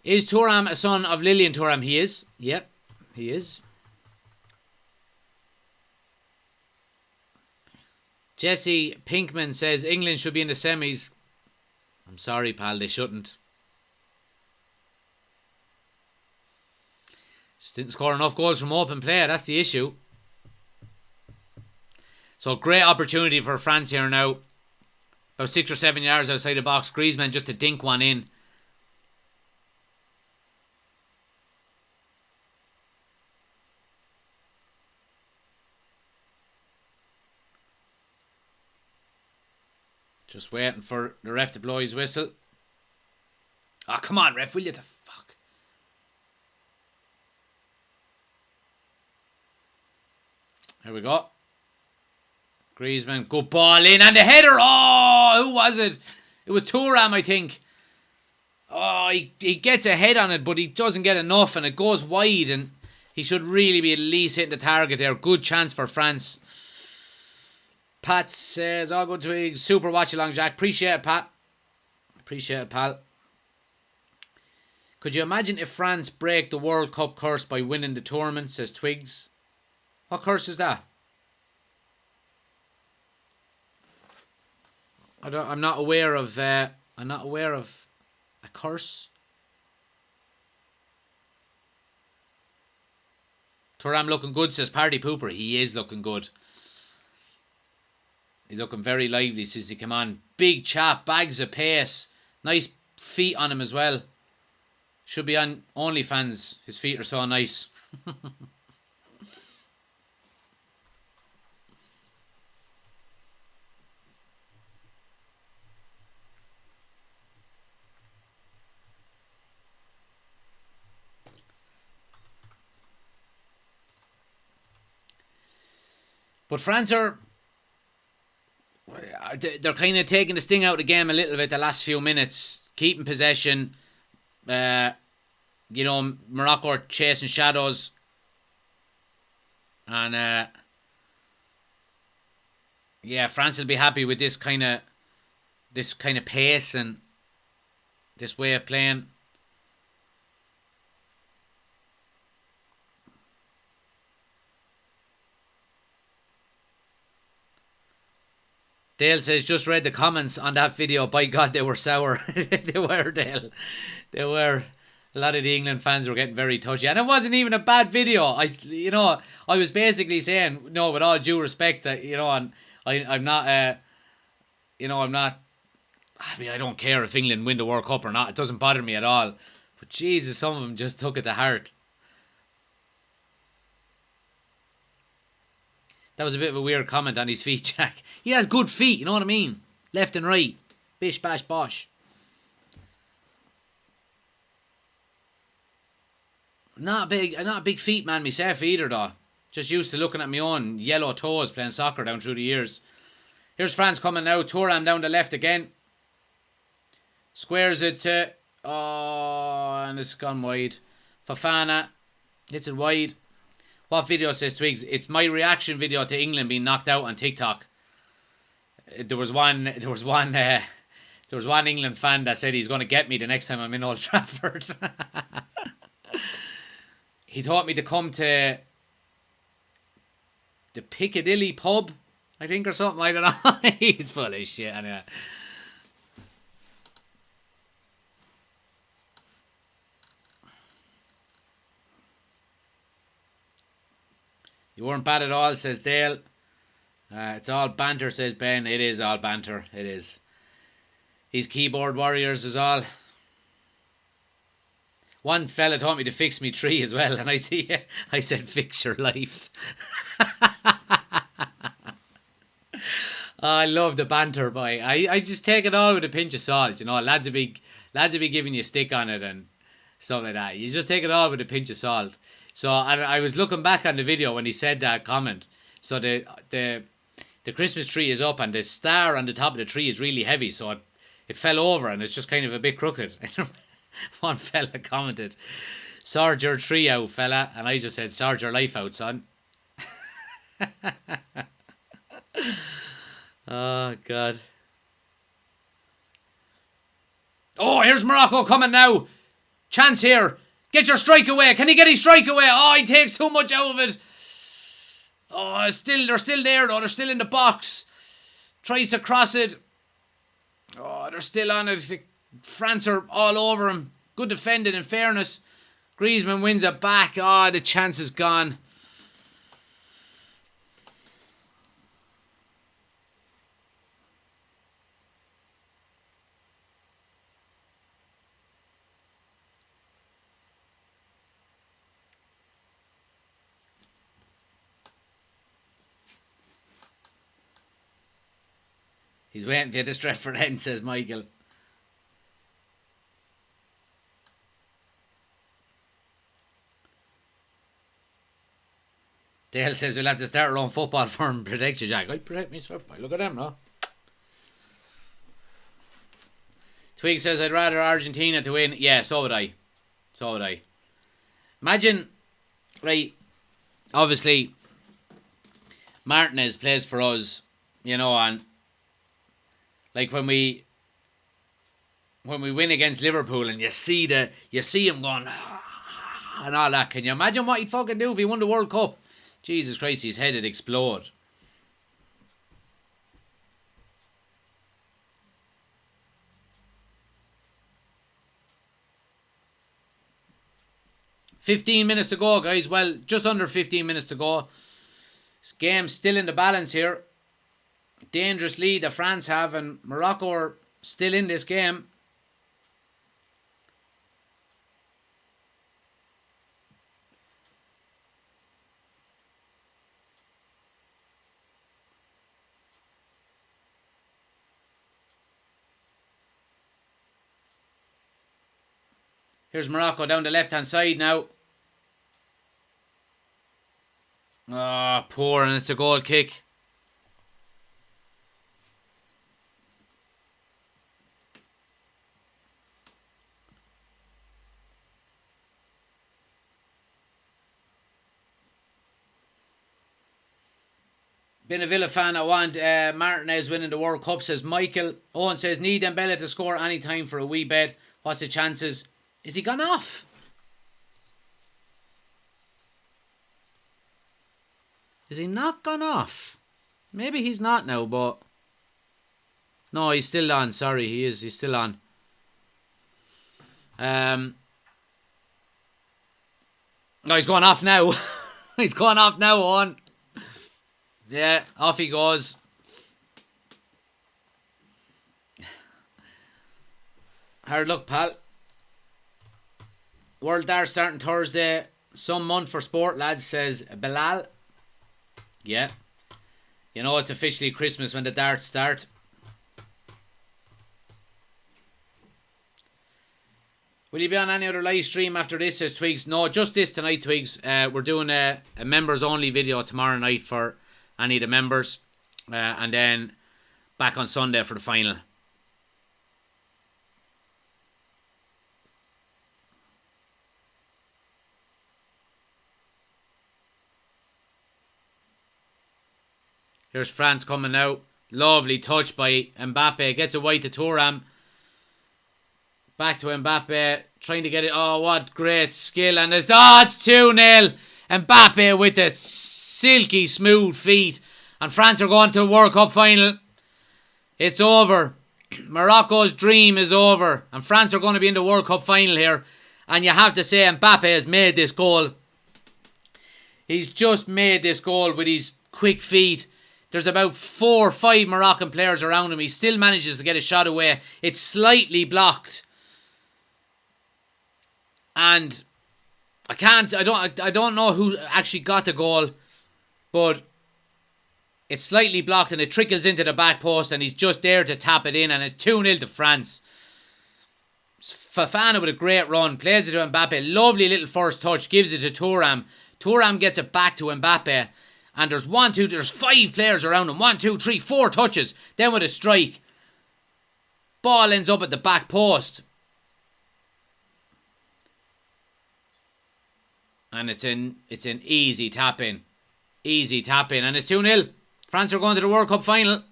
Is Thuram a son of Lillian Thuram? He is. Yep, he is. Jesse Pinkman says England should be in the semis. I'm sorry, pal, they shouldn't. Just didn't score enough goals from open play. That's the issue. So great opportunity for France here now. About 6 or 7 yards outside the box. Griezmann just to dink one in. Just waiting for the ref to blow his whistle. Oh, come on, ref, will you? The fuck. Here we go. Griezmann, good ball in, and the header. Oh, who was it? It was Thuram, I think. Oh, he gets a head on it, but he doesn't get enough, and it goes wide, and he should really be at least hitting the target there. Good chance for France. Pat says, all good Twigs. Super watch along, Jack. Appreciate it, Pat. Appreciate it, pal. Could you imagine if France break the World Cup curse by winning the tournament, says Twigs. What curse is that? I'm not aware of a curse. Thuram looking good, says Party Pooper. He is looking good. He's looking very lively since he came on. Big chap, bags of pace. Nice feet on him as well. Should be on OnlyFans. His feet are so nice. But France are... They're kind of taking the sting out of the game a little bit the last few minutes. Keeping possession. You know, Morocco are chasing shadows. And... yeah, France will be happy with this kind of pace and this way of playing. Dale says, just read the comments on that video. By God, they were sour. They were, Dale. They were. A lot of the England fans were getting very touchy. And it wasn't even a bad video. I was basically saying, no, with all due respect, and I'm not, I mean, I don't care if England win the World Cup or not. It doesn't bother me at all. But Jesus, some of them just took it to heart. That was a bit of a weird comment on his feet, Jack. He has good feet, you know what I mean? Left and right. Bish, bash, bosh. I'm not a big feet man myself either, though. Just used to looking at my own yellow toes playing soccer down through the years. Here's France coming now. Thuram down the left again. Squares it to... oh, and it's gone wide. Fofana hits it wide. What video, says Twigs? It's my reaction video to England being knocked out on TikTok. There was one England fan that said he's going to get me the next time I'm in Old Trafford. He taught me to come to the Piccadilly pub, I think, or something. I don't know. He's full of shit anyway. You weren't bad at all, says Dale. It's all banter, says Ben. It is all banter. It is. These keyboard warriors is all. One fella taught me to fix me tree as well, and I said, fix your life. I love the banter, boy. I just take it all with a pinch of salt, you know. Lads will be giving you a stick on it and stuff like that. You just take it all with a pinch of salt. So I was looking back on the video when he said that comment. So the Christmas tree is up and the star on the top of the tree is really heavy, so it fell over and it's just kind of a bit crooked. One fella commented, "Sort your tree out, fella," and I just said, "Sort your life out, son." Oh God. Oh, here's Morocco coming now. Chance here. Get your strike away. Can he get his strike away? Oh, he takes too much out of it. Oh, they're still there though. They're still in the box. Tries to cross it. Oh, they're still on it. France are all over him. Good defending, in fairness. Griezmann wins it back. Oh, the chance is gone. He's waiting to the Stretford end, says Michael. Dale says we'll have to start our own football firm and protect you, Jack. I protect myself. Look at them, no? Twig says I'd rather Argentina to win. Yeah, so would I. So would I. Imagine, right, obviously, Martinez plays for us, you know, and like when we win against Liverpool and you see him going and all that. Can you imagine what he'd fucking do if he won the World Cup? Jesus Christ, his head would explode. 15 minutes to go, guys. Well, just under 15 minutes to go. This game's still in the balance here. Dangerous lead that France have, and Morocco are still in this game. Here's Morocco down the left-hand side now. Ah, poor, and it's a goal kick. Been a Villa fan. I want Martinez winning the World Cup, says Michael. Owen says, need Dembele to score any time for a wee bet. What's the chances? Is he gone off? Is he not gone off? Maybe he's not now, but... No, he's still on. Sorry, he is. He's still on. No, he's going off now. He's going off now, Owen. Yeah, off he goes. Hard luck, pal. World Darts starting Thursday. Some month for sport, lads, says Bilal. Yeah. You know it's officially Christmas when the darts start. Will you be on any other live stream after this, says Twigs? No, just this tonight, Twigs. We're doing a members only video tomorrow night for any of the members. And then back on Sunday for the final. Here's France coming out. Lovely touch by Mbappe. Gets a white to Thuram. Back to Mbappe. Trying to get it. Oh, what great skill. And it's 2-0. Mbappe with the silky smooth feet. And France are going to the World Cup final. It's over. Morocco's dream is over. And France are going to be in the World Cup final here. And you have to say Mbappe has made this goal. He's just made this goal with his quick feet. There's about 4 or 5 Moroccan players around him. He still manages to get a shot away. It's slightly blocked. And I don't know who actually got the goal, but it's slightly blocked and it trickles into the back post and he's just there to tap it in and it's 2-0 to France. Fofana with a great run, plays it to Mbappe, lovely little first touch, gives it to Thuram. Thuram gets it back to Mbappe. And there's 5 players around him. 1, 2, 3, 4 touches. Then with a strike. Ball ends up at the back post. And it's an easy tap in. Easy tap in. And it's 2-0. France are going to the World Cup final.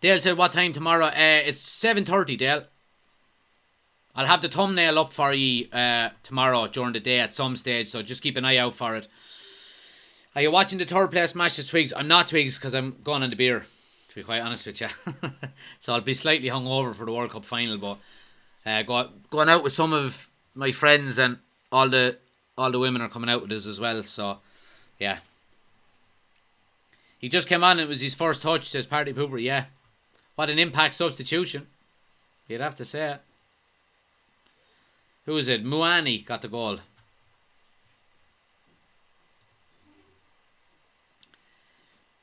Dale said, what time tomorrow? It's 7:30, Dale. I'll have the thumbnail up for you tomorrow during the day at some stage, so just keep an eye out for it. Are you watching the third place matches, Twigs? I'm not, Twigs, because I'm going on the beer, to be quite honest with you. So I'll be slightly hungover for the World Cup final, but going out with some of my friends and all the women are coming out with us as well, so yeah. He just came on, it was his first touch, says Party Pooper, yeah. What an impact substitution. You'd have to say it. Who is it? Muani got the goal.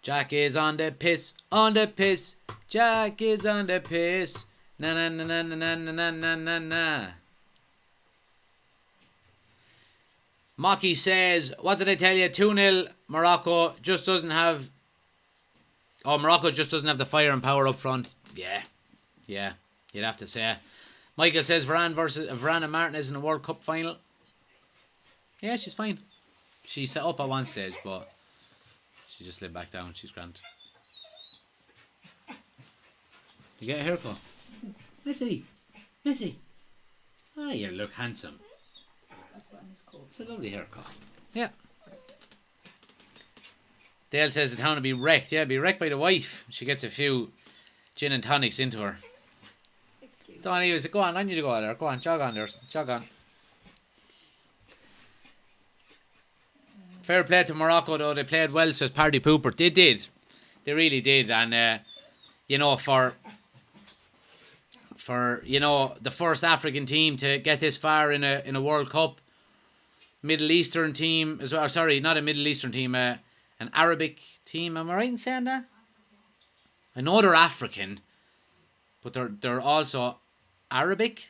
Jack is on the piss, on the piss. Jack is on the piss. Na na na na na na na na na na. Maki says, what did I tell you? 2-0. Morocco just doesn't have... Oh, Morocco just doesn't have the fire and power up front. Yeah. Yeah. You'd have to say. Michael says Varane and Martinez in the World Cup final. Yeah, she's fine. She set up at one stage, but she just slid back down. She's grand. You get a haircut? Missy. Missy. Ah, you look handsome. It's a lovely haircut. Yeah. Dale says the town will be wrecked. Yeah, be wrecked by the wife. She gets a few gin and tonics into her. Excuse me. Don't use it. Go on, I need to go there. Go on, jog on there. Jog on. Fair play to Morocco though. They played well, says Party Pooper. They did. They really did. And, you know, for you know, the first African team to get this far in a World Cup, Middle Eastern team as well. Sorry, not a Middle Eastern team, an Arabic team. Am I right in saying that? I know they're African, but they're also Arabic.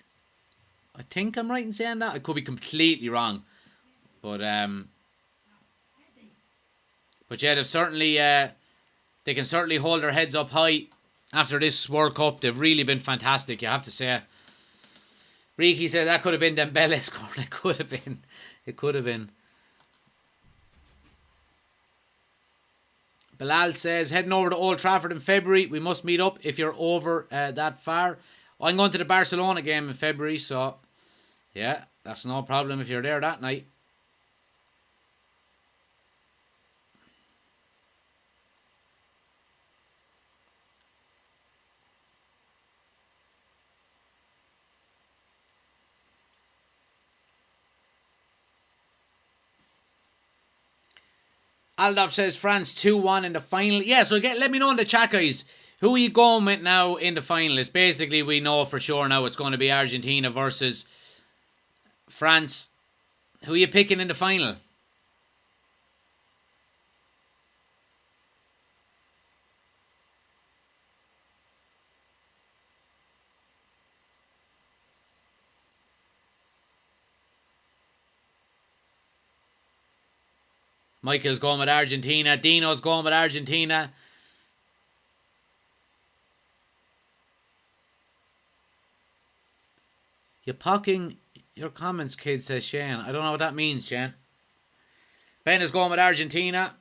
I think I'm right in saying that. I could be completely wrong, but yeah, they've certainly they can certainly hold their heads up high after this World Cup. They've really been fantastic, you have to say. Riki said that could have been Dembele scoring. It could have been. It could have been. Bilal says, heading over to Old Trafford in February. We must meet up if you're over that far. I'm going to the Barcelona game in February, so yeah, that's no problem if you're there that night. Aldop says France 2-1 in the final. Yeah, so let me know in the chat, guys. Who are you going with now in the final? It's basically, we know for sure now it's going to be Argentina versus France. Who are you picking in the final? Michael's going with Argentina. Dino's going with Argentina. You're pocking your comments, kid, says Shane. I don't know what that means, Shane. Ben is going with Argentina.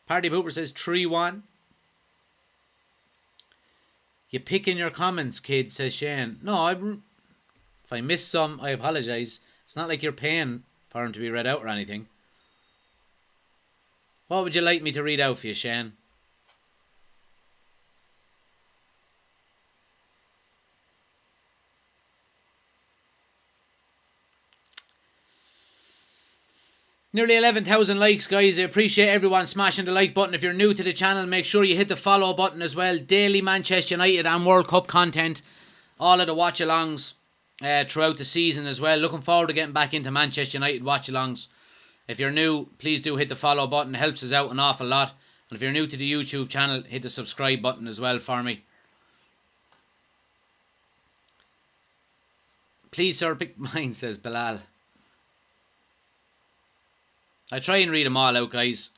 Party Pooper says 3-1. You're picking your comments, kid, says Shane. No, if I missed some, I apologise. It's not like you're paying for them to be read out or anything. What would you like me to read out for you, Shane? Nearly 11,000 likes, guys. I appreciate everyone smashing the like button. If you're new to the channel, make sure you hit the follow button as well. Daily Manchester United and World Cup content. All of the watch-alongs throughout the season as well. Looking forward to getting back into Manchester United watch-alongs. If you're new, please do hit the follow button. It helps us out an awful lot. And if you're new to the YouTube channel, hit the subscribe button as well for me. Please, sir, pick mine, says Bilal. I try and read them all out, guys.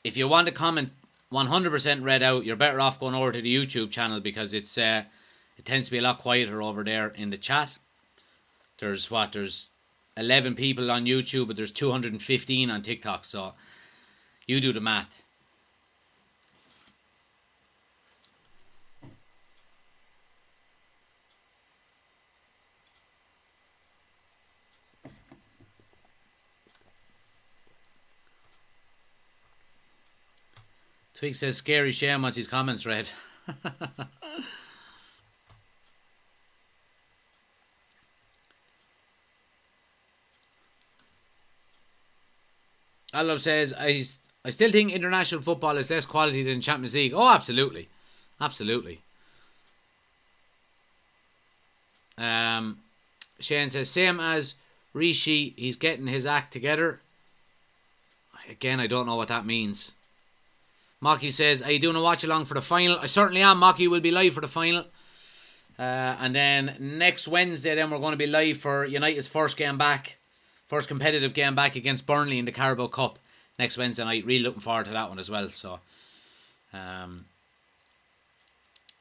If you want to comment 100% read out, you're better off going over to the YouTube channel because it tends to be a lot quieter over there in the chat. There's 11 people on YouTube, but there's 215 on TikTok, so you do the math. Twig says scary Shane wants his comments read. Allo says, I still think international football is less quality than Champions League. Oh, absolutely. Absolutely. Shane says, same as Rishi, he's getting his act together. Again, I don't know what that means. Maki says, are you doing a watch along for the final? I certainly am. Maki will be live for the final. And then next Wednesday, then we're going to be live for United's first game back. First competitive game back against Burnley in the Carabao Cup next Wednesday night. Really looking forward to that one as well. So,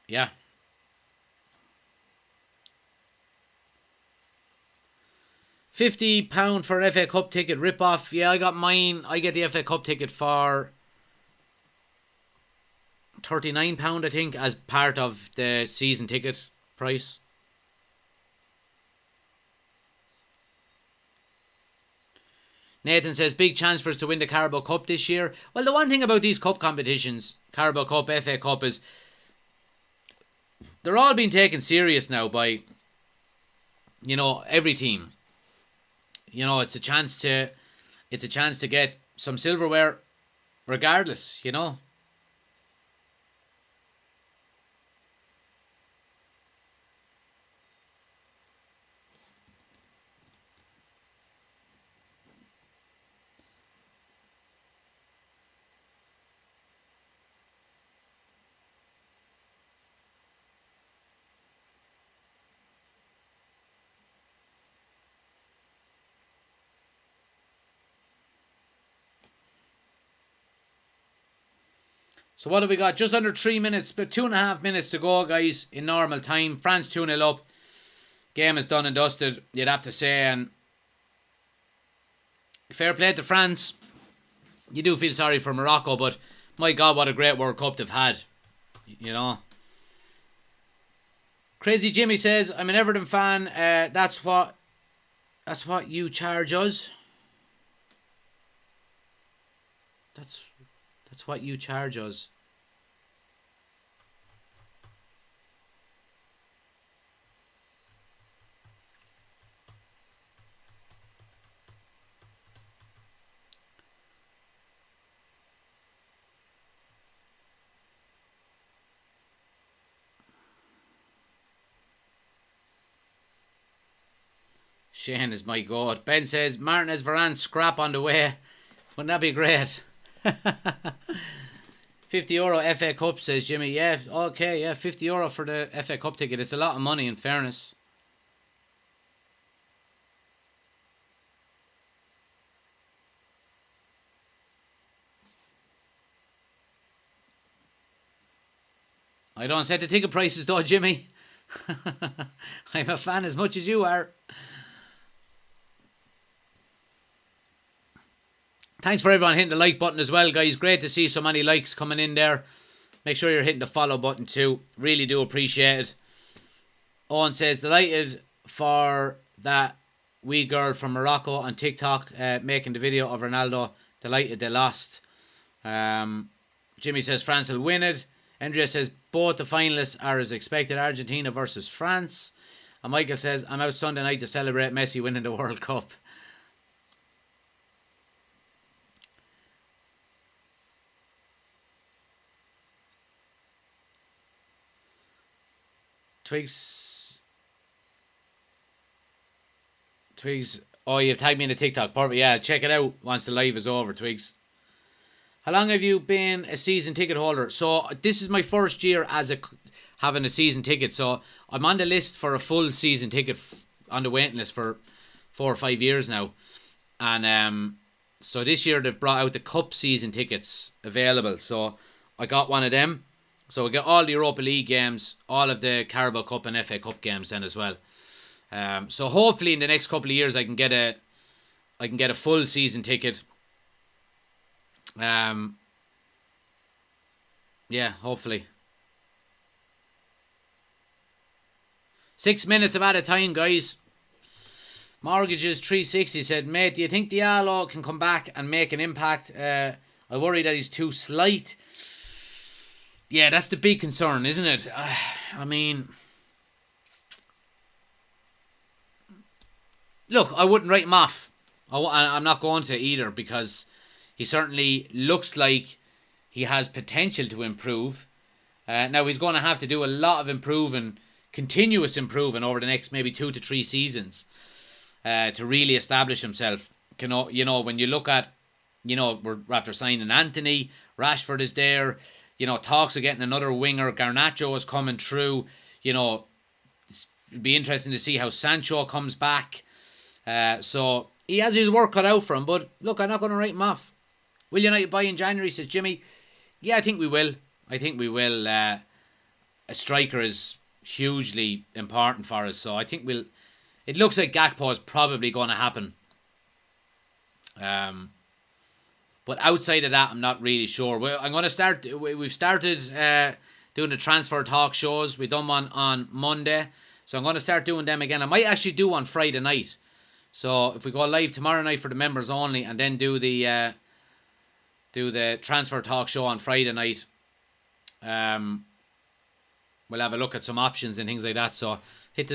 yeah. £50 for an FA Cup ticket rip-off. Yeah, I got mine. I get the FA Cup ticket for £39, I think, as part of the season ticket price. Nathan says, big chance for us to win the Carabao Cup this year. Well, the one thing about these cup competitions, Carabao Cup, FA Cup, is they're all being taken serious now by, every team. It's a chance to get some silverware regardless, So what have we got? Just under 3 minutes, but 2.5 minutes to go, guys, in normal time. France 2-0 up. Game is done and dusted, you'd have to say. And fair play to France. You do feel sorry for Morocco, but my God, what a great World Cup they've had. Crazy Jimmy says, I'm an Everton fan. That's what you charge us. That's what you charge us. Shane is my God. Ben says, Martinez Varane scrap on the way. Wouldn't that be great? €50 FA Cup, says Jimmy. Yeah, okay, yeah, €50 for the FA Cup ticket. It's a lot of money, in fairness. I don't set the ticket prices though, Jimmy. I'm a fan as much as you are. Thanks for everyone hitting the like button as well, guys. Great to see so many likes coming in there. Make sure you're hitting the follow button too. Really do appreciate it. Owen says, delighted for that wee girl from Morocco on TikTok making the video of Ronaldo. Delighted they lost. Jimmy says France will win it. Andrea says both the finalists are as expected. Argentina versus France. And Michael says, I'm out Sunday night to celebrate Messi winning the World Cup. Twigs. Oh, you've tagged me in the TikTok. Perfect. Yeah, check it out once the live is over, Twigs. How long have you been a season ticket holder? So this is my first year as having a season ticket. So I'm on the list for a full season ticket on the waiting list for 4 or 5 years now. And so this year they've brought out the Cup season tickets available. So I got one of them. So we get all the Europa League games, all of the Carabao Cup and FA Cup games then as well. So hopefully in the next couple of years I can get a full season ticket. Yeah, hopefully. 6 minutes of out of time, guys. Mortgages 360 said, mate, do you think Diallo can come back and make an impact? I worry that he's too slight. Yeah, that's the big concern, isn't it? I mean, look, I wouldn't write him off. I'm not going to either, because he certainly looks like he has potential to improve. Now, he's going to have to do a lot of improving, continuous improving over the next maybe 2 to 3 seasons to really establish himself. You know, when you look at, we're after signing Anthony, Rashford is there. Talks of getting another winger. Garnacho is coming through. It'd be interesting to see how Sancho comes back. So he has his work cut out for him. But look, I'm not going to write him off. Will United buy in January, says Jimmy. Yeah, I think we will. A striker is hugely important for us. So I think we'll. It looks like Gakpo is probably going to happen. But outside of that, I'm not really sure. I'm going to start. We've started doing the transfer talk shows. We done one on Monday, so I'm going to start doing them again. I might actually do one Friday night. So if we go live tomorrow night for the members only, and then do the transfer talk show on Friday night, we'll have a look at some options and things like that. So hit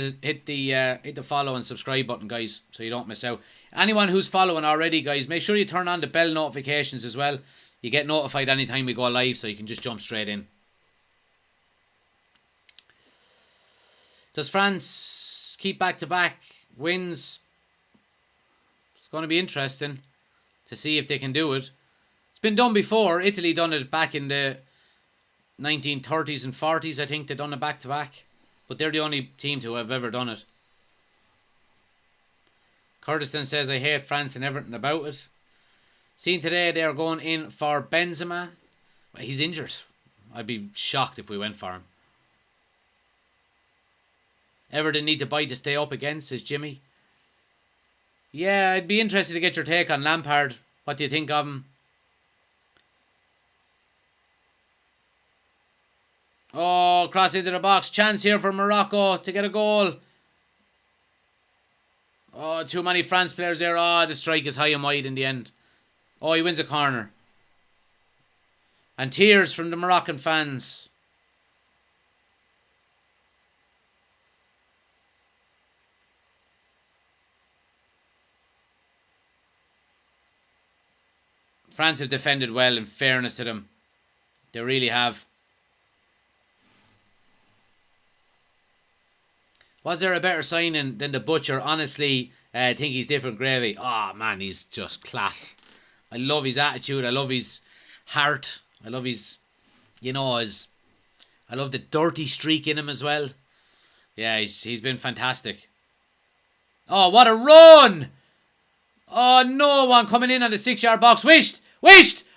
the follow and subscribe button, guys, so you don't miss out. Anyone who's following already, guys, make sure you turn on the bell notifications as well. You get notified anytime we go live, so you can just jump straight in. Does France keep back-to-back wins? It's going to be interesting to see if they can do it. It's been done before. Italy done it back in the 1930s and 40s, I think. They done it back-to-back. But they're the only team to have ever done it. Kurdistan says, I hate France and everything about it. Seen today they are going in for Benzema. He's injured. I'd be shocked if we went for him. Everton need to buy to stay up again, says Jimmy. Yeah, I'd be interested to get your take on Lampard. What do you think of him? Oh, cross into the box. Chance here for Morocco to get a goal. Oh, too many France players there. Oh, the strike is high and wide in the end. Oh, he wins a corner. And tears from the Moroccan fans. France have defended well, in fairness to them. They really have. Was there a better signing than the Butcher? Honestly, I think he's different gravy. Oh, man, he's just class. I love his attitude. I love his heart. I love his, I love the dirty streak in him as well. Yeah, he's been fantastic. Oh, what a run! Oh, no one coming in on the 6-yard box. Wished!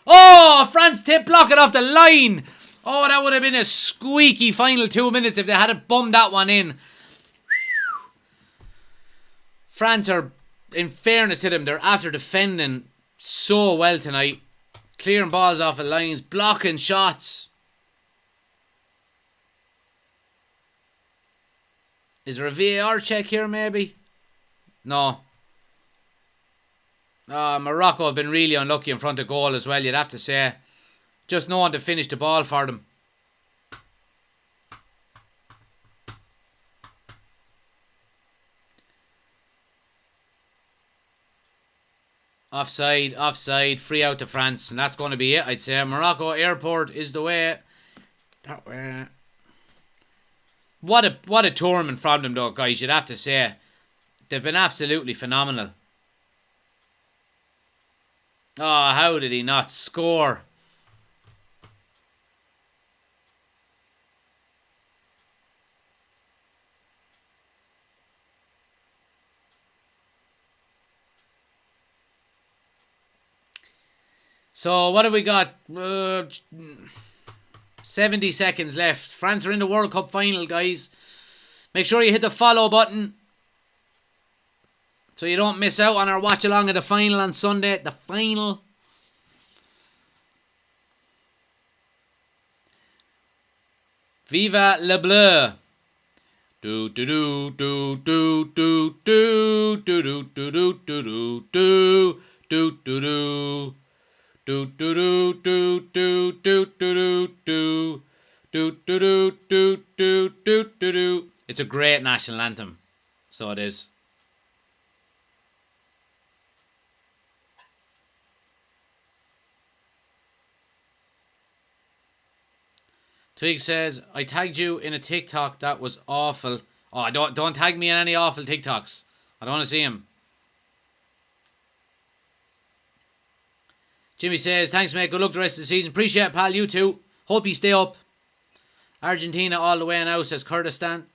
Oh, France tip block it off the line. Oh, that would have been a squeaky final 2 minutes if they had bummed that one in. France are, in fairness to them, they're after defending so well tonight. Clearing balls off the lines, blocking shots. Is there a VAR check here maybe? No. Morocco have been really unlucky in front of goal as well, you'd have to say. Just no one to finish the ball for them. Offside, free out to France, and that's going to be it, I'd say. Morocco airport is the way. That way. What a tournament from them though, guys, you'd have to say. They've been absolutely phenomenal. Oh, how did he not score? So, what have we got? 70 seconds left. France are in the World Cup final, guys. Make sure you hit the follow button so you don't miss out on our watch along of the final on Sunday. The final. Viva le bleu. Do do do do do do do do do do do do do do do do. Do do do do do do do do do do do do do do do do. It's a great national anthem, so it is. Twig says, I tagged you in a TikTok that was awful. Oh, don't tag me in any awful TikToks. I don't want to see him. Jimmy says, thanks mate, good luck the rest of the season. Appreciate it, pal, you too. Hope you stay up. Argentina all the way now, says Kurdistan.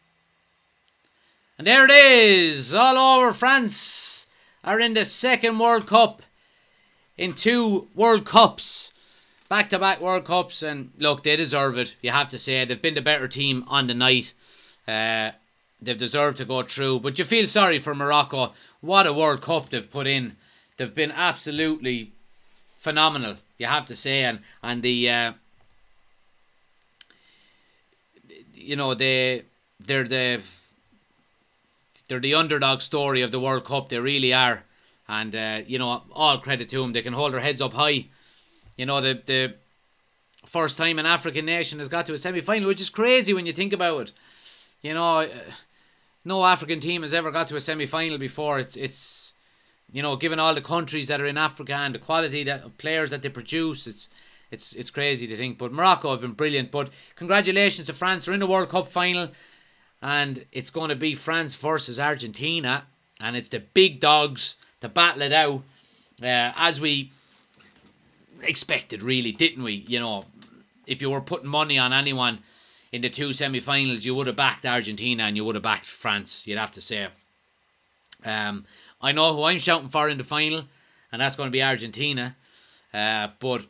And there it is, all over. France are in the second World Cup in 2 World Cups. Back-to-back World Cups, and look, they deserve it, you have to say. They've been the better team on the night. They've deserved to go through, but you feel sorry for Morocco. What a World Cup they've put in. They've been absolutely phenomenal, you have to say, and the they're the they're the underdog story of the World Cup. They really are. And, all credit to them. They can hold their heads up high. The first time an African nation has got to a semi-final, which is crazy when you think about it. No African team has ever got to a semi-final before. It's given all the countries that are in Africa and the quality of players that they produce, it's crazy to think. But Morocco have been brilliant. But congratulations to France. They're in the World Cup final. And it's going to be France versus Argentina. And it's the big dogs to battle it out. As we expected, really, didn't we? If you were putting money on anyone in the two semi-finals, you would have backed Argentina and you would have backed France, you'd have to say. I know who I'm shouting for in the final, and that's going to be Argentina. But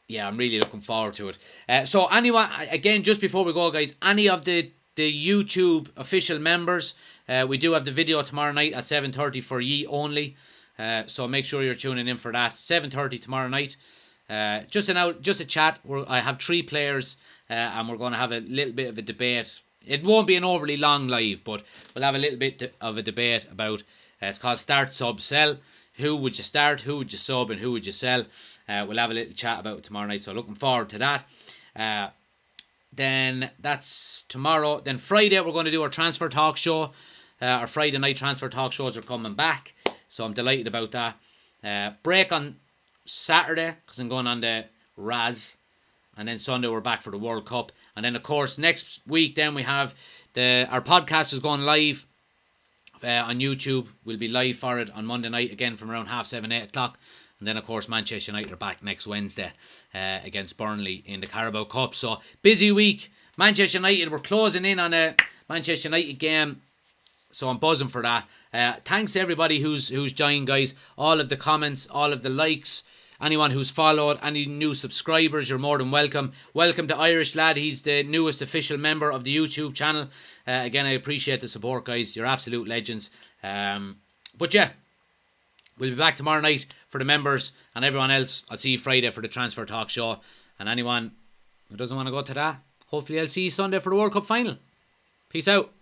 yeah, I'm really looking forward to it. So anyone, again, just before we go, guys, any of the YouTube official members, we do have the video tomorrow night at 7:30 for ye only. So make sure you're tuning in for that. 7:30 tomorrow night. Just a chat. I have 3 players, and we're going to have a little bit of a debate. It won't be an overly long live, but we'll have a little bit of a debate about. It's called Start, Sub, Sell. Who would you start? Who would you sub? And who would you sell? We'll have a little chat about it tomorrow night. So looking forward to that. Then that's tomorrow. Then Friday we're going to do our transfer talk show. Our Friday night transfer talk shows are coming back, so I'm delighted about that. Break on Saturday because I'm going on the Raz, and then Sunday we're back for the World Cup, and then of course next week then we have our podcast is going live on YouTube. We'll be live for it on Monday night again from around 7:30, 8 o'clock. And then, of course, Manchester United are back next Wednesday against Burnley in the Carabao Cup. So, busy week. Manchester United, we're closing in on a Manchester United game. So, I'm buzzing for that. Thanks to everybody who's joined, guys. All of the comments, all of the likes. Anyone who's followed, any new subscribers, you're more than welcome. Welcome to Irish Lad. He's the newest official member of the YouTube channel. Again, I appreciate the support, guys. You're absolute legends. But, yeah. We'll be back tomorrow night for the members, and everyone else, I'll see you Friday for the transfer talk show. And anyone who doesn't want to go to that, hopefully I'll see you Sunday for the World Cup final. Peace out.